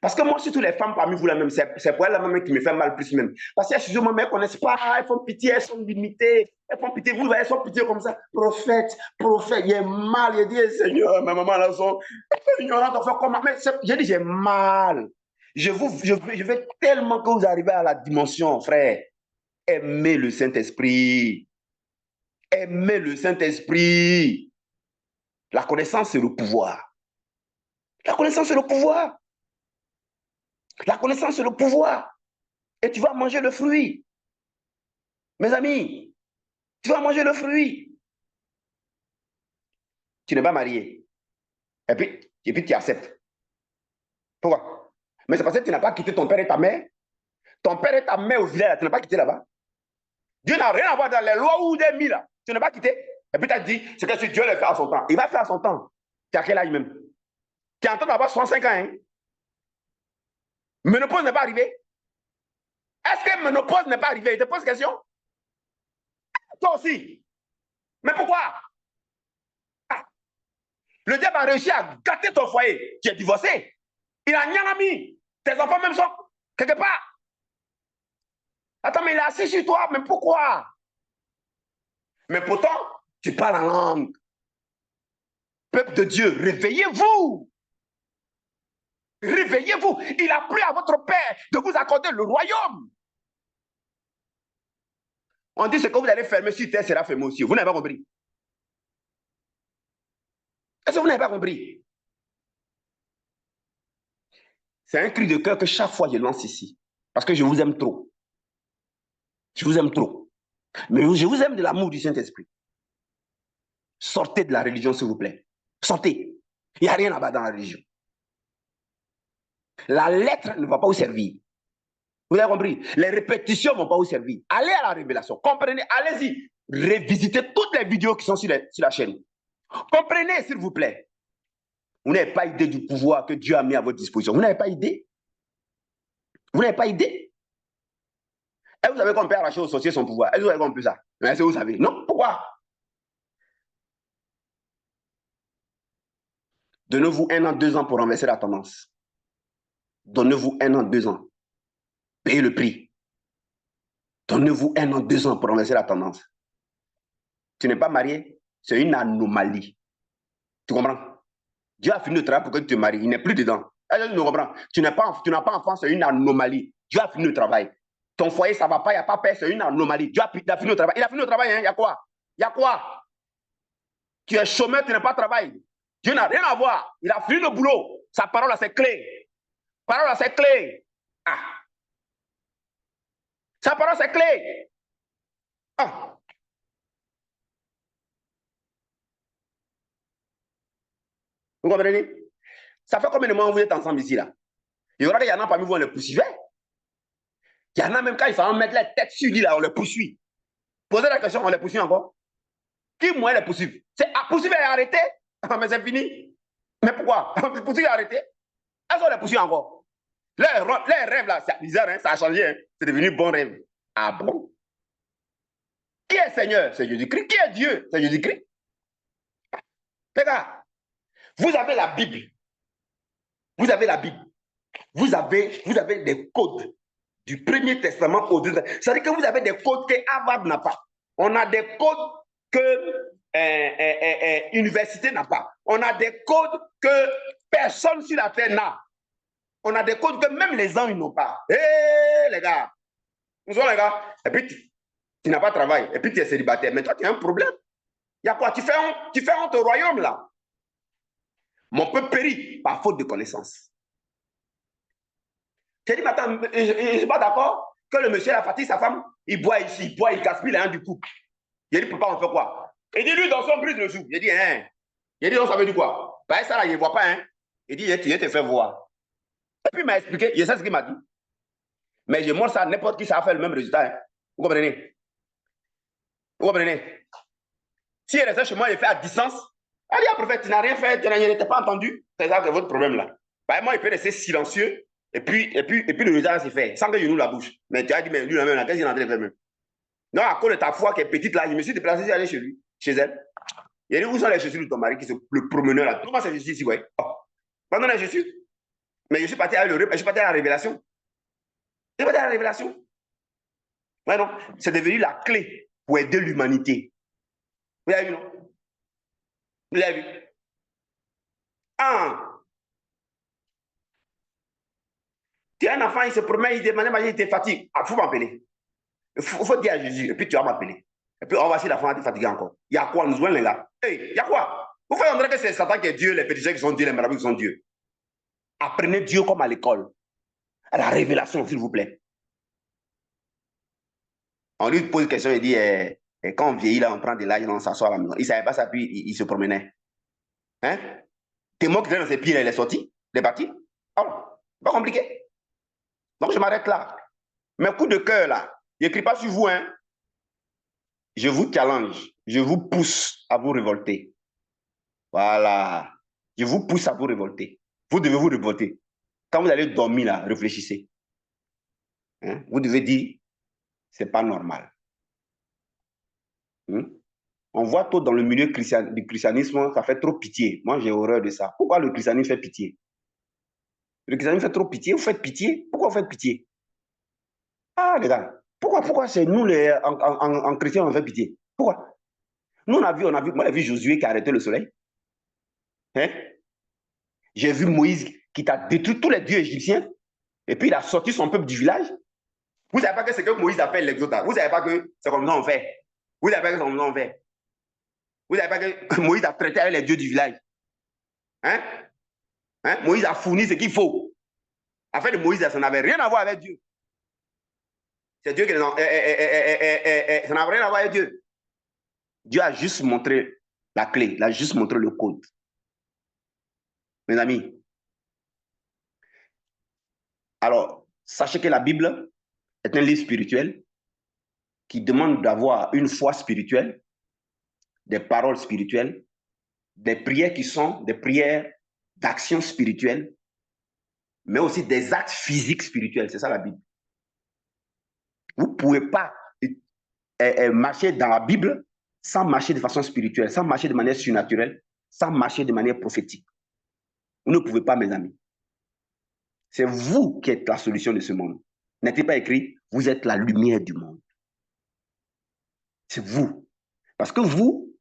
Parce que moi, surtout les femmes parmi vous là même, c'est pour elles là-même qui me fait mal plus même. Parce que excusez-moi, mais elles ne connaissent pas, elles font pitié, elles sont limitées, elles font pitié, vous voyez, elles font pitié comme ça. Prophète, il y a mal, il dit, Seigneur, ma maman là sont ignorantes, on fait comment? Mais j'ai dit, j'ai mal. Je veux tellement que vous arrivez à la dimension, frère. Aimez le Saint-Esprit. Aimez le Saint-Esprit. La connaissance, c'est le pouvoir. La connaissance, c'est le pouvoir. La connaissance, c'est le pouvoir. Et tu vas manger le fruit. Mes amis, tu vas manger le fruit. Tu n'es pas marié. Et puis tu acceptes. Pourquoi? Mais c'est parce que tu n'as pas quitté ton père et ta mère. Ton père et ta mère au village, tu n'as pas quitté là-bas. Dieu n'a rien à voir dans les lois ou des mille là. Tu n'as pas quitté. Et puis tu as dit, c'est que si Dieu le fait à son temps. Il va faire à son temps. Tu as quel âge même? Tu es en train d'avoir 65 ans. Hein? Ménopause n'est pas arrivée. Est-ce que ménopause n'est pas arrivée? Je te pose question. Toi aussi. Mais pourquoi? Ah. Le diable a réussi à gâter ton foyer. Tu es divorcé. Il a rien mis. Tes enfants même sont quelque part. Attends, mais il est assis sur toi. Mais pourquoi? Mais pourtant, tu parles en langue. Peuple de Dieu, réveillez-vous. Réveillez-vous. Il a plu à votre Père de vous accorder le royaume. On dit ce que vous allez fermer sur terre sera fermé aussi. Vous n'avez pas compris. Est-ce que vous n'avez pas compris? C'est un cri de cœur que chaque fois je lance ici. Parce que je vous aime trop. Je vous aime trop. Mais je vous aime de l'amour du Saint-Esprit. Sortez de la religion, s'il vous plaît. Sortez. Il n'y a rien là-bas dans la religion. La lettre ne va pas vous servir. Vous avez compris? Les répétitions ne vont pas vous servir. Allez à la révélation. Comprenez. Allez-y. Révisitez toutes les vidéos qui sont sur la chaîne. Comprenez, s'il vous plaît. Vous n'avez pas idée du pouvoir que Dieu a mis à votre disposition. Vous n'avez pas idée? Vous n'avez pas idée? Est-ce que vous savez qu'on peut arracher au sorcier son pouvoir? Est-ce que vous savez qu'on peut ça? Mais est-ce que vous savez? Non. Pourquoi? Donnez-vous 1 an, 2 ans pour renverser la tendance. Donnez-vous 1 an, 2 ans. Payez le prix. Donnez-vous 1 an, 2 ans pour renverser la tendance. Tu n'es pas marié, c'est une anomalie. Tu comprends? Dieu a fini de travail pour que tu te maries. Il n'est plus dedans. Tu comprends? Tu n'as pas enfant, c'est une anomalie. Dieu a fini le travail. Ton foyer, ça ne va pas, il n'y a pas peur, c'est une anomalie. Dieu a fini le travail. Il a fini le travail, hein? Il y a quoi? Il y a quoi? Tu es chômeur, tu n'as pas de travail. Dieu n'a rien à voir. Il a fini le boulot. Sa parole, c'est clé. Parole, c'est clé. Ah. Sa parole, c'est clé. Ah. Vous comprenez? Ça fait combien de mois que vous êtes ensemble ici, là? Il y aura des gens parmi vous, on les poursuivait. Il y en a même quand ils s'en mettre la tête sur lui, là, on les poursuit. Posez la question, on les poursuit encore. Qui, moi, les poursuit? C'est poursuivre et arrêter? Mais c'est fini. Mais pourquoi? Poursuivre et arrêter? Est-ce qu'on les poursuit encore? Les rêves, là, c'est bizarre, hein? Ça a changé. Hein? C'est devenu bon rêve. Ah bon? Qui est Seigneur? C'est Jésus-Christ. Qui est Dieu? C'est Jésus-Christ. Les gars, vous avez la Bible. Vous avez la Bible. Vous avez des codes du Premier Testament au Deuxième Testament. C'est-à-dire que vous avez des codes que Harvard n'a pas. On a des codes que université n'a pas. On a des codes que personne sur la terre n'a. On a des codes que même les anges n'ont pas. Hé, les gars. Nous sommes les gars. Et puis, tu n'as pas de travail. Et puis, tu es célibataire. Mais toi, tu as un problème. Il y a quoi? Tu fais honte au royaume, là. Mon peuple périt par faute de connaissance. J'ai dit, mais attends, je ne suis pas d'accord que le monsieur a fatigué sa femme. Il boit ici, il boit, il gaspille les du couple. Il dit, papa, on fait quoi? Il dit, lui, dans son brise le joue. Il dit, hein? Il dit, on ça veut dire quoi? Bah, ça là, il ne voit pas, hein? Il dit, il te fait voir. Et puis, il m'a expliqué, je sais ce qu'il m'a dit. Mais je montre ça à n'importe qui, ça va faire le même résultat. Hein? Vous comprenez? Vous comprenez? Si il restait chez moi, il fait à distance. Il dit, prophète, tu n'as rien fait, tu n'as pas entendu. C'est ça que votre problème là. Bah, moi, il peut rester silencieux. Et puis le résultat s'est fait, sans que je nous la bouche. Mais tu as dit, mais lui, même, qu'est-ce qu'il est en train de faire même? Non, à cause de ta foi qui est petite là, je me suis déplacé, aller chez lui, chez elle. Il a dit, où sont les chaussures de ton mari qui sont le promeneur là? Comment c'est ici, ouais? Oh. Pendant les chaussures. Mais je suis parti à la révélation. Je suis parti à la révélation. Ouais, non, c'est devenu la clé pour aider l'humanité. Vous l'avez vu, non? Vous l'avez vu? Ah! Tu as un enfant, il se promène, il demande, il te fatigue. Il faut m'appeler. Il faut dire à Jésus, et puis tu vas m'appeler. Et puis on va essayer la femme te fatiguer encore. Il y a quoi? Nous jouons les gars. Hey, il y a quoi? Vous faites entendre que c'est Satan qui est Dieu, les pécheurs qui sont Dieu, les marabouts qui sont Dieu. Apprenez Dieu comme à l'école. À la révélation, s'il vous plaît. On lui pose une question, il dit, quand on vieillit, là, on prend de l'âge, on s'assoit à la maison. Il ne savait pas ça, puis il se promenait. Hein? T'es mort qui était dans ses pieds, il est sorti, il est parti. Oh, pas compliqué. Donc je m'arrête là. Mes coups de cœur, là, je n'écris pas sur vous, hein. Je vous challenge. je vous pousse à vous révolter. Voilà. Je vous pousse à vous révolter. Vous devez vous révolter. Quand vous allez dormir là, réfléchissez. Hein? Vous devez dire, c'est pas normal. Hein? On voit tout dans le milieu du christianisme, ça fait trop pitié. Moi, j'ai horreur de ça. Pourquoi le christianisme fait pitié? Le christianisme fait trop pitié. Vous faites pitié? Pourquoi vous faites pitié? Ah, les gars, pourquoi c'est nous, en chrétien, on fait pitié? Pourquoi? Nous, moi, j'ai vu Josué qui a arrêté le soleil. Hein? J'ai vu Moïse qui t'a détruit tous les dieux égyptiens. Et puis, il a sorti son peuple du village. Vous ne savez pas que c'est que Moïse appelle l'exode. Vous ne savez pas que c'est comme ça on fait. Vous ne savez pas que c'est comme ça on fait. Vous ne savez pas que Moïse a traité avec les dieux du village. Hein? Hein? Moïse a fourni ce qu'il faut. Afin de Moïse, ça n'avait rien à voir avec Dieu. C'est Dieu qui ça n'avait rien à voir avec Dieu. Dieu a juste montré la clé, il a juste montré le code. Mes amis, alors, sachez que la Bible est un livre spirituel qui demande d'avoir une foi spirituelle, des paroles spirituelles, des prières qui sont des prières d'action spirituelle, mais aussi des actes physiques spirituels. C'est ça la Bible. Vous ne pouvez pas marcher dans la Bible sans marcher de façon spirituelle, sans marcher de manière surnaturelle, sans marcher de manière prophétique. Vous ne pouvez pas, mes amis. C'est vous qui êtes la solution de ce monde. N'est-il pas écrit, vous êtes la lumière du monde. C'est vous. Parce que vous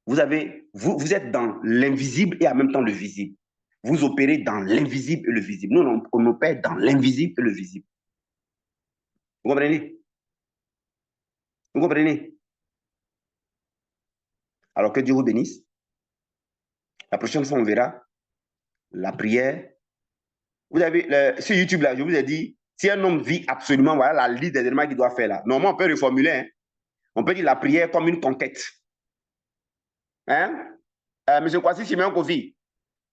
êtes dans l'invisible et en même temps le visible. Vous opérez dans l'invisible et le visible. Nous, on opère dans l'invisible et le visible. Vous comprenez? Vous comprenez? Alors que Dieu vous bénisse. La prochaine fois, on verra la prière. Vous avez, sur YouTube, là, je vous ai dit, si un homme vit absolument, voilà la liste des éléments qu'il doit faire là. Normalement, on peut reformuler. Hein? On peut dire la prière comme une conquête. Hein? Monsieur Kwasi Simeon Kofi.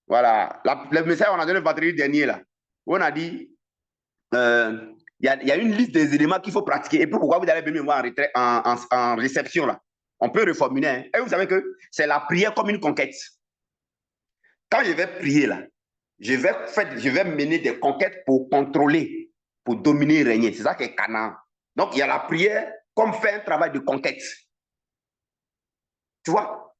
Voilà. Le message qu'on a donné le vendredi dernier, là, où on a dit, il y a une liste des éléments qu'il faut pratiquer. Et pourquoi vous allez venir me voir en réception, là? On peut reformuler. Hein? Et vous savez que c'est la prière comme une conquête. Quand je vais prier, là, je vais mener des conquêtes pour contrôler, pour dominer et régner. C'est ça qui est Canaan. Donc, il y a la prière comme fait un travail de conquête. Tu vois?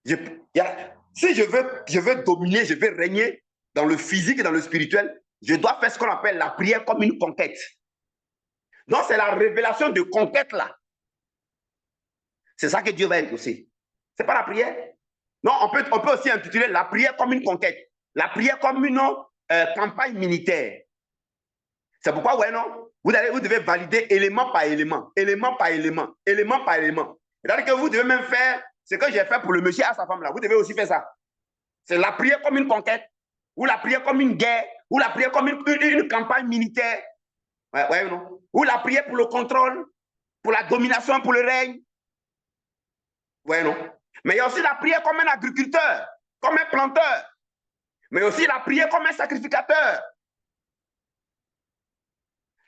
Si je veux dominer, je veux régner dans le physique et dans le spirituel, je dois faire ce qu'on appelle la prière comme une conquête. Donc, c'est la révélation de conquête là. C'est ça que Dieu va exaucer. Ce n'est pas la prière. Non, on peut aussi intituler la prière comme une conquête. La prière comme une campagne militaire. C'est pourquoi, ouais, non, vous devez valider élément par élément, élément par élément, élément par élément. C'est-à-dire que vous devez même faire ce que j'ai fait pour le monsieur à sa femme là. Vous devez aussi faire ça. C'est la prière comme une conquête, ou la prière comme une guerre, ou la prière comme une campagne militaire. Ouais, ouais, non? Ou la prière pour le contrôle, pour la domination, pour le règne. Ouais, non? Mais il y a aussi la prière comme un agriculteur, comme un planteur. Mais aussi la prière comme un sacrificateur.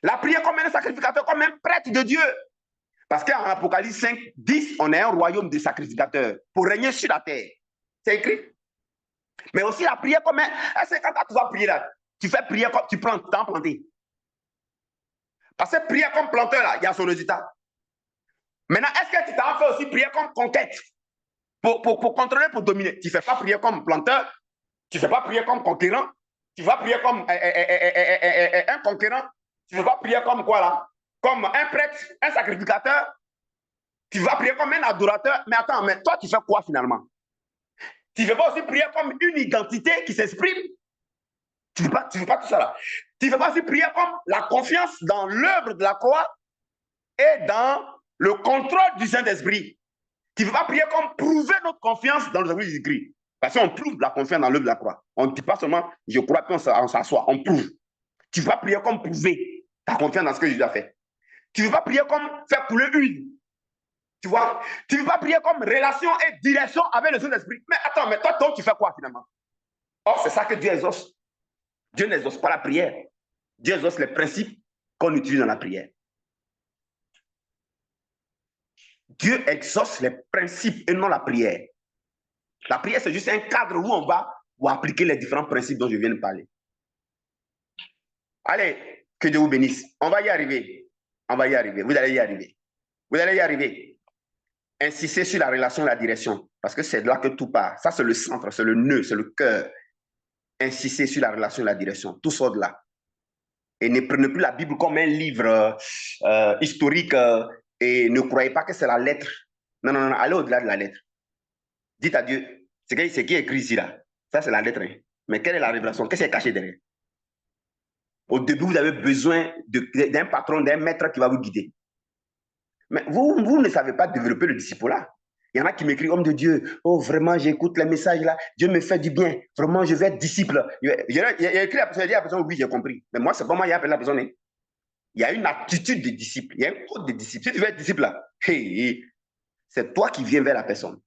La prière comme un sacrificateur, comme un prêtre de Dieu. Parce qu'en Apocalypse 5, 10, on est un royaume de sacrificateurs pour régner sur la terre. C'est écrit. Mais aussi la prière comme un... Est-ce que quand tu vas prier là, tu fais prière comme tu plantes, tu as planté. Parce que prière comme planteur là, il y a son résultat. Maintenant, est-ce que tu t'en fais aussi prière comme conquête pour contrôler, pour dominer? Tu ne fais pas prière comme planteur, tu ne fais pas prière comme conquérant, tu vas prier comme un conquérant, tu ne vas pas prier comme quoi là? Comme un prêtre, un sacrificateur, tu vas prier comme un adorateur. Mais attends, mais toi, tu fais quoi finalement? Tu ne veux pas aussi prier comme une identité qui s'exprime? Tu ne veux pas tout ça là. Tu ne veux pas aussi prier comme la confiance dans l'œuvre de la croix et dans le contrôle du Saint-Esprit. Tu ne veux pas prier comme prouver notre confiance dans le Seigneur Jésus-Christ. Parce qu'on prouve la confiance dans l'œuvre de la croix. On ne dit pas seulement je crois, puis on s'assoit, on prouve. Tu ne veux pas prier comme prouver ta confiance dans ce que Jésus a fait. Tu ne veux pas prier comme faire couler huile. Tu vois? Tu ne veux pas prier comme relation et direction avec le Saint-Esprit. Mais attends, mais toi, tu fais quoi finalement? Or, c'est ça que Dieu exauce. Dieu n'exauce pas la prière. Dieu exauce les principes qu'on utilise dans la prière. Dieu exauce les principes et non la prière. La prière, c'est juste un cadre où on va pour appliquer les différents principes dont je viens de parler. Allez, que Dieu vous bénisse. On va y arriver. On va y arriver. Vous allez y arriver. Vous allez y arriver. Insistez sur la relation et la direction. Parce que c'est là que tout part. Ça, c'est le centre, c'est le nœud, c'est le cœur. Insistez sur la relation et la direction. Tout sort de là. Et ne prenez plus la Bible comme un livre historique et ne croyez pas que c'est la lettre. Non, non, non, allez au-delà de la lettre. Dites à Dieu, ce qui est écrit ici, là, ça c'est la lettre. Hein. Mais quelle est la révélation? Qu'est-ce qui est caché derrière? Au début, vous avez besoin d'un patron, d'un maître qui va vous guider. Mais vous ne savez pas développer le disciple-là. Il y en a qui m'écrivent, homme de Dieu, oh vraiment, j'écoute les messages là, Dieu me fait du bien, vraiment, je vais être disciple. Il a écrit la personne, il dit à la personne, oui, j'ai compris. Mais moi, c'est pas moi, il y a appelé la personne. Hein. Il y a une attitude de disciple, il y a un code de disciple. Si tu veux être disciple là, hey, c'est toi qui viens vers la personne.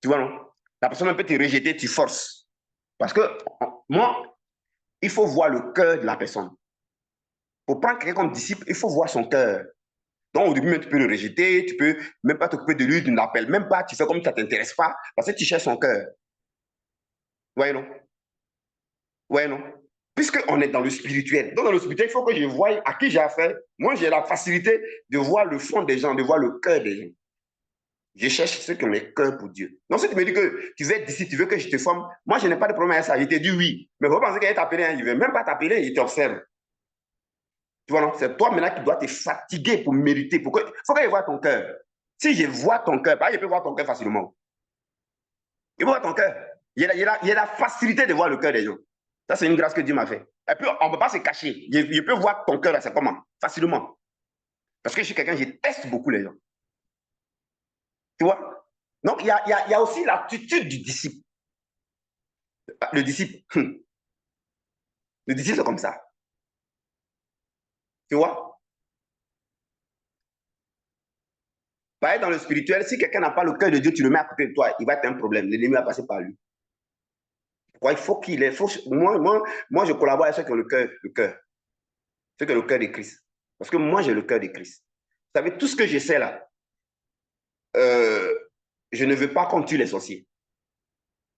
Tu vois, non? La personne peut te rejeter, tu forces. Parce que moi, il faut voir le cœur de la personne. Pour prendre quelqu'un comme disciple, il faut voir son cœur. Donc, au début, même, tu peux le rejeter, tu peux même pas t'occuper de lui, tu ne l'appelles même pas, tu fais comme ça ne t'intéresse pas, parce que tu cherches son cœur. Ouais, non? Ouais, non? Puisqu'on est dans le spirituel. Donc, dans le spirituel, il faut que je voie à qui j'ai affaire. Moi, j'ai la facilité de voir le fond des gens, de voir le cœur des gens. Je cherche ceux qui ont le cœur pour Dieu. Donc, si tu me dis que tu veux être d'ici, tu veux que je te forme, moi, je n'ai pas de problème avec ça. Je t'ai dit oui. Mais il faut penser qu'elle t'appelle, il ne veut même pas t'appeler, il t'observe. Tu vois, non? C'est toi maintenant qui dois te fatiguer pour mériter. Il faut que je voie ton cœur. Si je vois ton cœur, je peux voir ton cœur facilement. Je peux voir ton cœur. Il y a la facilité de voir le cœur des gens. Ça, c'est une grâce que Dieu m'a fait. Et puis, on ne peut pas se cacher. Je peux voir ton cœur, c'est comment? Facilement. Parce que je suis quelqu'un, je teste beaucoup les gens. Tu vois? Donc, il y a aussi l'attitude du disciple. Le disciple, le disciple, c'est comme ça. Tu vois? Pareil dans le spirituel, si quelqu'un n'a pas le cœur de Dieu, tu le mets à côté de toi, il va être un problème. L'ennemi va passer par lui. Pourquoi? Il faut qu'il ait. Moi, je collabore avec ceux qui ont le cœur. Ceux qui ont le cœur de Christ. Parce que moi, j'ai le cœur de Christ. Vous savez, tout ce que j'essaie là, je ne veux pas qu'on tue les sorciers.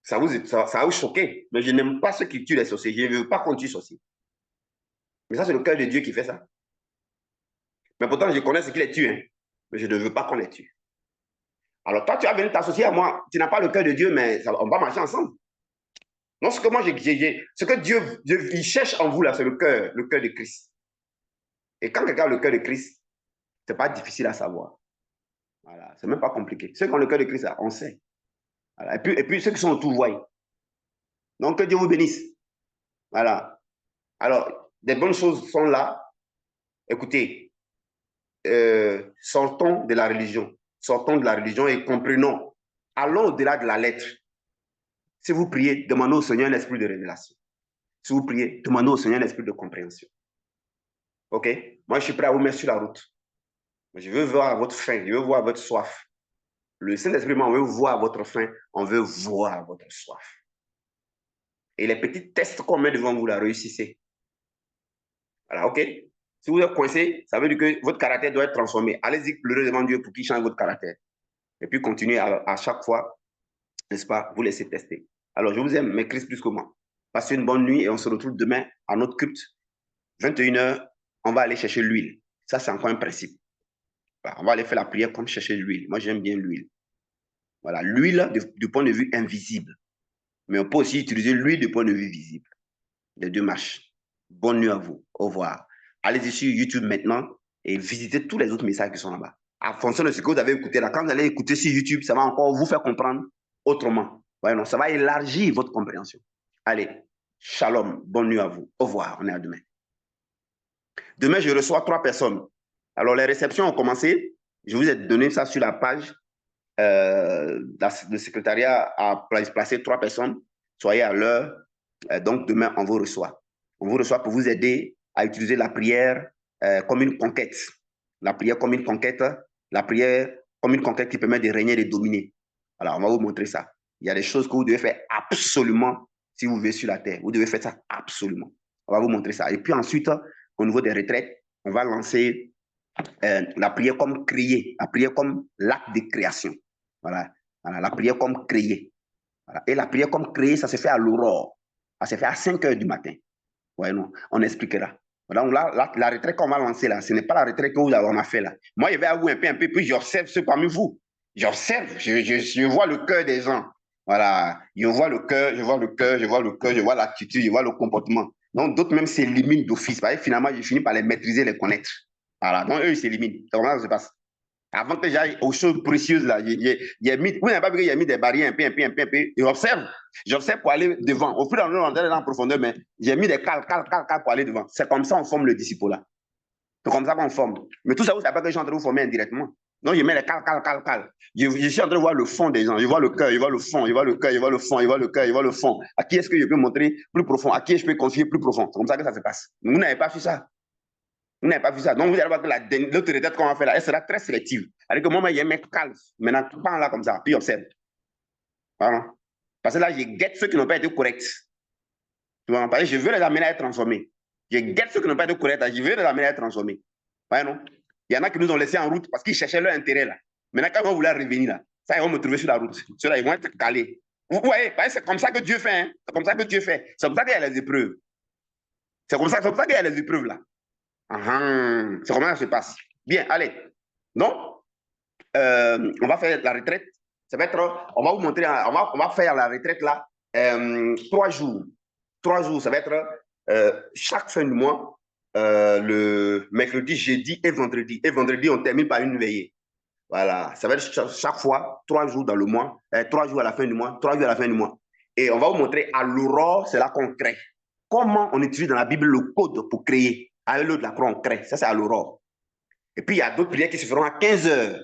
Ça va vous choquer, mais je n'aime pas ceux qui tuent les sorciers. Je ne veux pas qu'on tue les sorciers. Mais ça, c'est le cœur de Dieu qui fait ça. Mais pourtant, je connais ce qui les tue, hein, mais je ne veux pas qu'on les tue. Alors, toi, tu vas venir t'associer à moi. Tu n'as pas le cœur de Dieu, mais on va marcher ensemble. Non, ce que moi, ce que Dieu il cherche en vous, là, c'est le cœur de Christ. Et quand quelqu'un a le cœur de Christ, ce n'est pas difficile à savoir. Voilà, c'est même pas compliqué. Ceux qui ont le cœur de Christ, là, on sait. Voilà. Et puis, ceux qui sont autour voient. Donc, que Dieu vous bénisse. Voilà. Alors, des bonnes choses sont là. Écoutez, sortons de la religion. Sortons de la religion et comprenons. Allons au-delà de la lettre. Si vous priez, demandez au Seigneur un esprit de révélation. Si vous priez, demandez au Seigneur un esprit de compréhension. OK? Moi, je suis prêt à vous mettre sur la route. Je veux voir votre faim, je veux voir votre soif. Le Saint-Esprit, on veut voir votre faim, on veut voir votre soif. Et les petits tests qu'on met devant vous, là, réussissez. Voilà, OK? Si vous êtes coincé, ça veut dire que votre caractère doit être transformé. Allez-y pleurer devant Dieu pour qu'il change votre caractère. Et puis continuez à chaque fois, n'est-ce pas, vous laissez tester. Alors, je vous aime, mais Christ plus que moi. Passez une bonne nuit et on se retrouve demain à notre culte. 21h, on va aller chercher l'huile. Ça, c'est encore un principe. Voilà, on va aller faire la prière comme chercher l'huile. Moi, j'aime bien l'huile. Voilà, l'huile du point de vue invisible. Mais on peut aussi utiliser l'huile du point de vue visible. Les deux marchent. Bonne nuit à vous. Au revoir. Allez-y sur YouTube maintenant et visitez tous les autres messages qui sont là-bas. En fonction de ce que vous avez écouté là, quand vous allez écouter sur YouTube, ça va encore vous faire comprendre autrement. Ouais, non, ça va élargir votre compréhension. Allez, shalom. Bonne nuit à vous. Au revoir. On est à demain. Demain, je reçois 3 personnes. Alors, les réceptions ont commencé. Je vous ai donné ça sur la page. Le secrétariat a placé 3 personnes. Soyez à l'heure. Donc, demain, on vous reçoit. On vous reçoit pour vous aider à utiliser la prière comme une conquête. La prière comme une conquête. La prière comme une conquête qui permet de régner et de dominer. Alors, on va vous montrer ça. Il y a des choses que vous devez faire absolument si vous vivez sur la terre. Vous devez faire ça absolument. On va vous montrer ça. Et puis ensuite, au niveau des retraites, on va lancer la prière comme créer, la prière comme l'acte de création. Voilà, la prière comme créer. Voilà. Et la prière comme créer, ça se fait à l'aurore. Ça se fait à 5 heures du matin. Ouais, non, on expliquera. Donc là, la retraite qu'on va lancer là, ce n'est pas la retraite que vous avez fait là. Moi, je vais avouer un peu, puis j'observe ceux parmi vous. J'observe, je vois le cœur des gens. Voilà, je vois le cœur, je vois l'attitude, je vois le comportement. Donc d'autres même s'éliminent d'office. Finalement, je finis par les maîtriser, les connaître. Voilà, donc eux, ils s'éliminent. C'est comment ça se passe? Avant que j'aille aux choses précieuses, là, vous n'avez pas vu qu'il y a mis des barrières un peu, et j'observe pour aller devant. Au fur et à mesure, on est en profondeur, mais j'ai mis des cales pour aller devant. C'est comme ça qu'on forme le disciple là. C'est comme ça qu'on forme. Mais tout ça, vous ne savez pas que je suis en train de vous former indirectement. Donc, je mets les cales. Je suis en train de voir le fond des gens. Je vois le cœur, je vois le fond, je vois le cœur, je vois le fond, je vois le cœur, je vois le fond. À qui est-ce que je peux montrer plus profond? À qui je peux confier plus profond? C'est comme ça que ça se passe. Vous n'avez pas fait ça. Vous n'avez pas vu ça. Donc, vous allez voir que l'autre retraite qu'on va faire là, elle sera très sélective. C'est-à-dire que moi, il y a un mec calme. Maintenant, tu parles là comme ça, puis observe. Voilà. Parce que là, je guette ceux qui n'ont pas été corrects. Tu vois, parce que je veux les amener à être transformés. Je guette ceux qui n'ont pas été corrects, je veux les amener à être transformés. Ouais, non? Il y en a qui nous ont laissés en route parce qu'ils cherchaient leur intérêt là. Maintenant, quand ils vont vouloir revenir là, ça, ils vont me trouver sur la route. Ceux-là, ils vont être calés. Vous voyez, c'est comme ça que Dieu fait. Hein? C'est comme ça que Dieu fait. C'est comme ça qu'il y a les épreuves. C'est comme ça qu'il y a les épreuves là. C'est comment ça se passe. Bien, allez. Donc, on va faire la retraite. Ça va être, on va vous montrer, on va faire la retraite là, 3 jours. 3 jours, ça va être chaque fin du mois, le mercredi, jeudi et vendredi. Et vendredi, on termine par une veillée. Voilà, ça va être chaque fois 3 jours dans le mois, 3 jours à la fin du mois, 3 jours à la fin du mois. Et on va vous montrer à l'aurore, c'est là qu'on crée. Comment on utilise dans la Bible le code pour créer. Avec l'eau de la croix, on crée. Ça, c'est à l'aurore. Et puis, il y a d'autres prières qui se feront à 15 heures.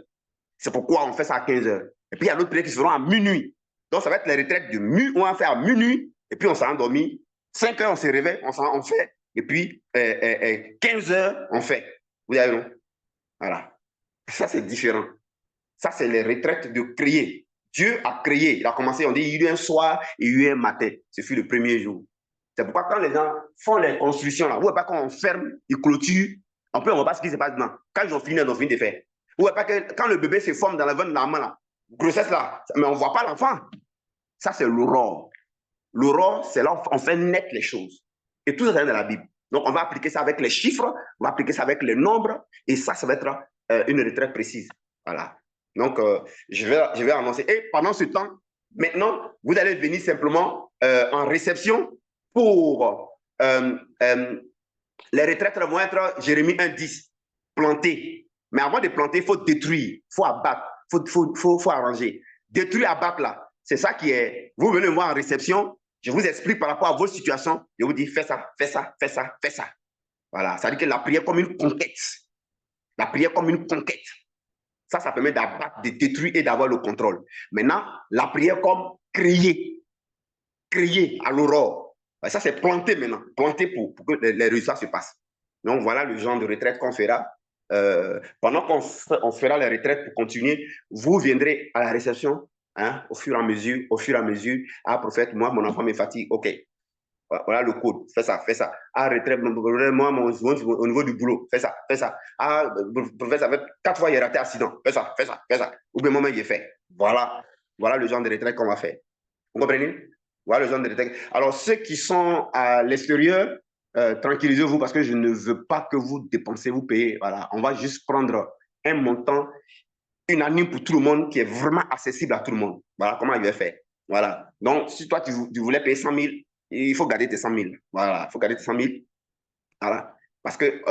C'est pourquoi on fait ça à 15 heures. Et puis, il y a d'autres prières qui se feront à minuit. Donc, ça va être les retraites de minuit. On va faire à minuit. Et puis, on s'est endormi. 5 heures, on se réveille. On fait. Et puis, 15 heures, on fait. Vous avez vu? Voilà. Ça, c'est différent. Ça, c'est les retraites de créer. Dieu a créé. Il a commencé, on dit, il y a eu un soir et il y a eu un matin. Ce fut le premier jour. C'est pourquoi quand les gens font les constructions, là, ou pas quand on ferme, ils clôturent, on peut, on ne voit pas ce qui se passe dedans. Quand ils ont fini de faire. Ou pas que quand le bébé se forme dans la veine de la main, là, grossesse là, mais on ne voit pas l'enfant. Ça, c'est l'aurore. L'aurore, c'est là où on fait naître les choses. Et tout ça, c'est dans la Bible. Donc, on va appliquer ça avec les chiffres, on va appliquer ça avec les nombres, et ça va être une retraite précise. Voilà. Donc, je vais annoncer. Et pendant ce temps, maintenant, vous allez venir simplement en réception pour les retraites vont être Jérémie 1,10, planter. Mais avant de planter, il faut détruire, il faut abattre, il faut arranger. Détruire, abattre là, c'est ça qui est. Vous venez me voir en réception, je vous explique par rapport à vos situations, je vous dis fais ça, fais ça, fais ça, fais ça. Voilà, ça veut dire que la prière comme une conquête. La prière comme une conquête. Ça permet d'abattre, de détruire et d'avoir le contrôle. Maintenant, la prière comme créer. Créer à l'aurore. Ça, c'est planter maintenant. Planter pour que les résultats se passent. Donc, voilà le genre de retraite qu'on fera. Pendant qu'on fera les retraites pour continuer, vous viendrez à la réception, hein, au fur et à mesure. Ah, prophète, moi, mon enfant me fatigue. OK. Voilà le code. Fais ça, fais ça. Ah, retraite, moi, au niveau du boulot. Fais ça, fais ça. Ah, prophète, ça fait 4 fois, il a raté accident. Fais ça, fais ça, fais ça. Ou bien, moi-même, j'ai fait. Voilà. Voilà le genre de retraite qu'on va faire. Vous comprenez? Voilà le genre de retraite. Alors, ceux qui sont à l'extérieur, tranquillisez-vous parce que je ne veux pas que vous dépensez, vous payez. Voilà. On va juste prendre un montant unanime pour tout le monde qui est vraiment accessible à tout le monde. Voilà comment il va faire. Voilà. Donc, si toi, tu voulais payer 100 000, il faut garder tes 100 000. Voilà. Il faut garder tes 100 000. Voilà. Parce que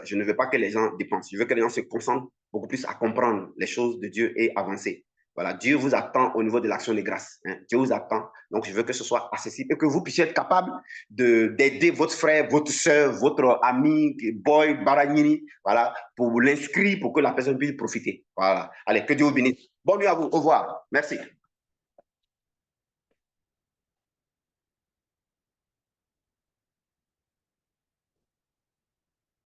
je ne veux pas que les gens dépensent. Je veux que les gens se concentrent beaucoup plus à comprendre les choses de Dieu et avancer. Voilà, Dieu vous attend au niveau de l'action de grâce. Hein. Dieu vous attend. Donc, je veux que ce soit accessible et que vous puissiez être capable d'aider votre frère, votre soeur, votre ami, boy, Baragnini, voilà, pour l'inscrire, pour que la personne puisse profiter. Voilà. Allez, que Dieu vous bénisse. Bonne nuit à vous. Au revoir. Merci.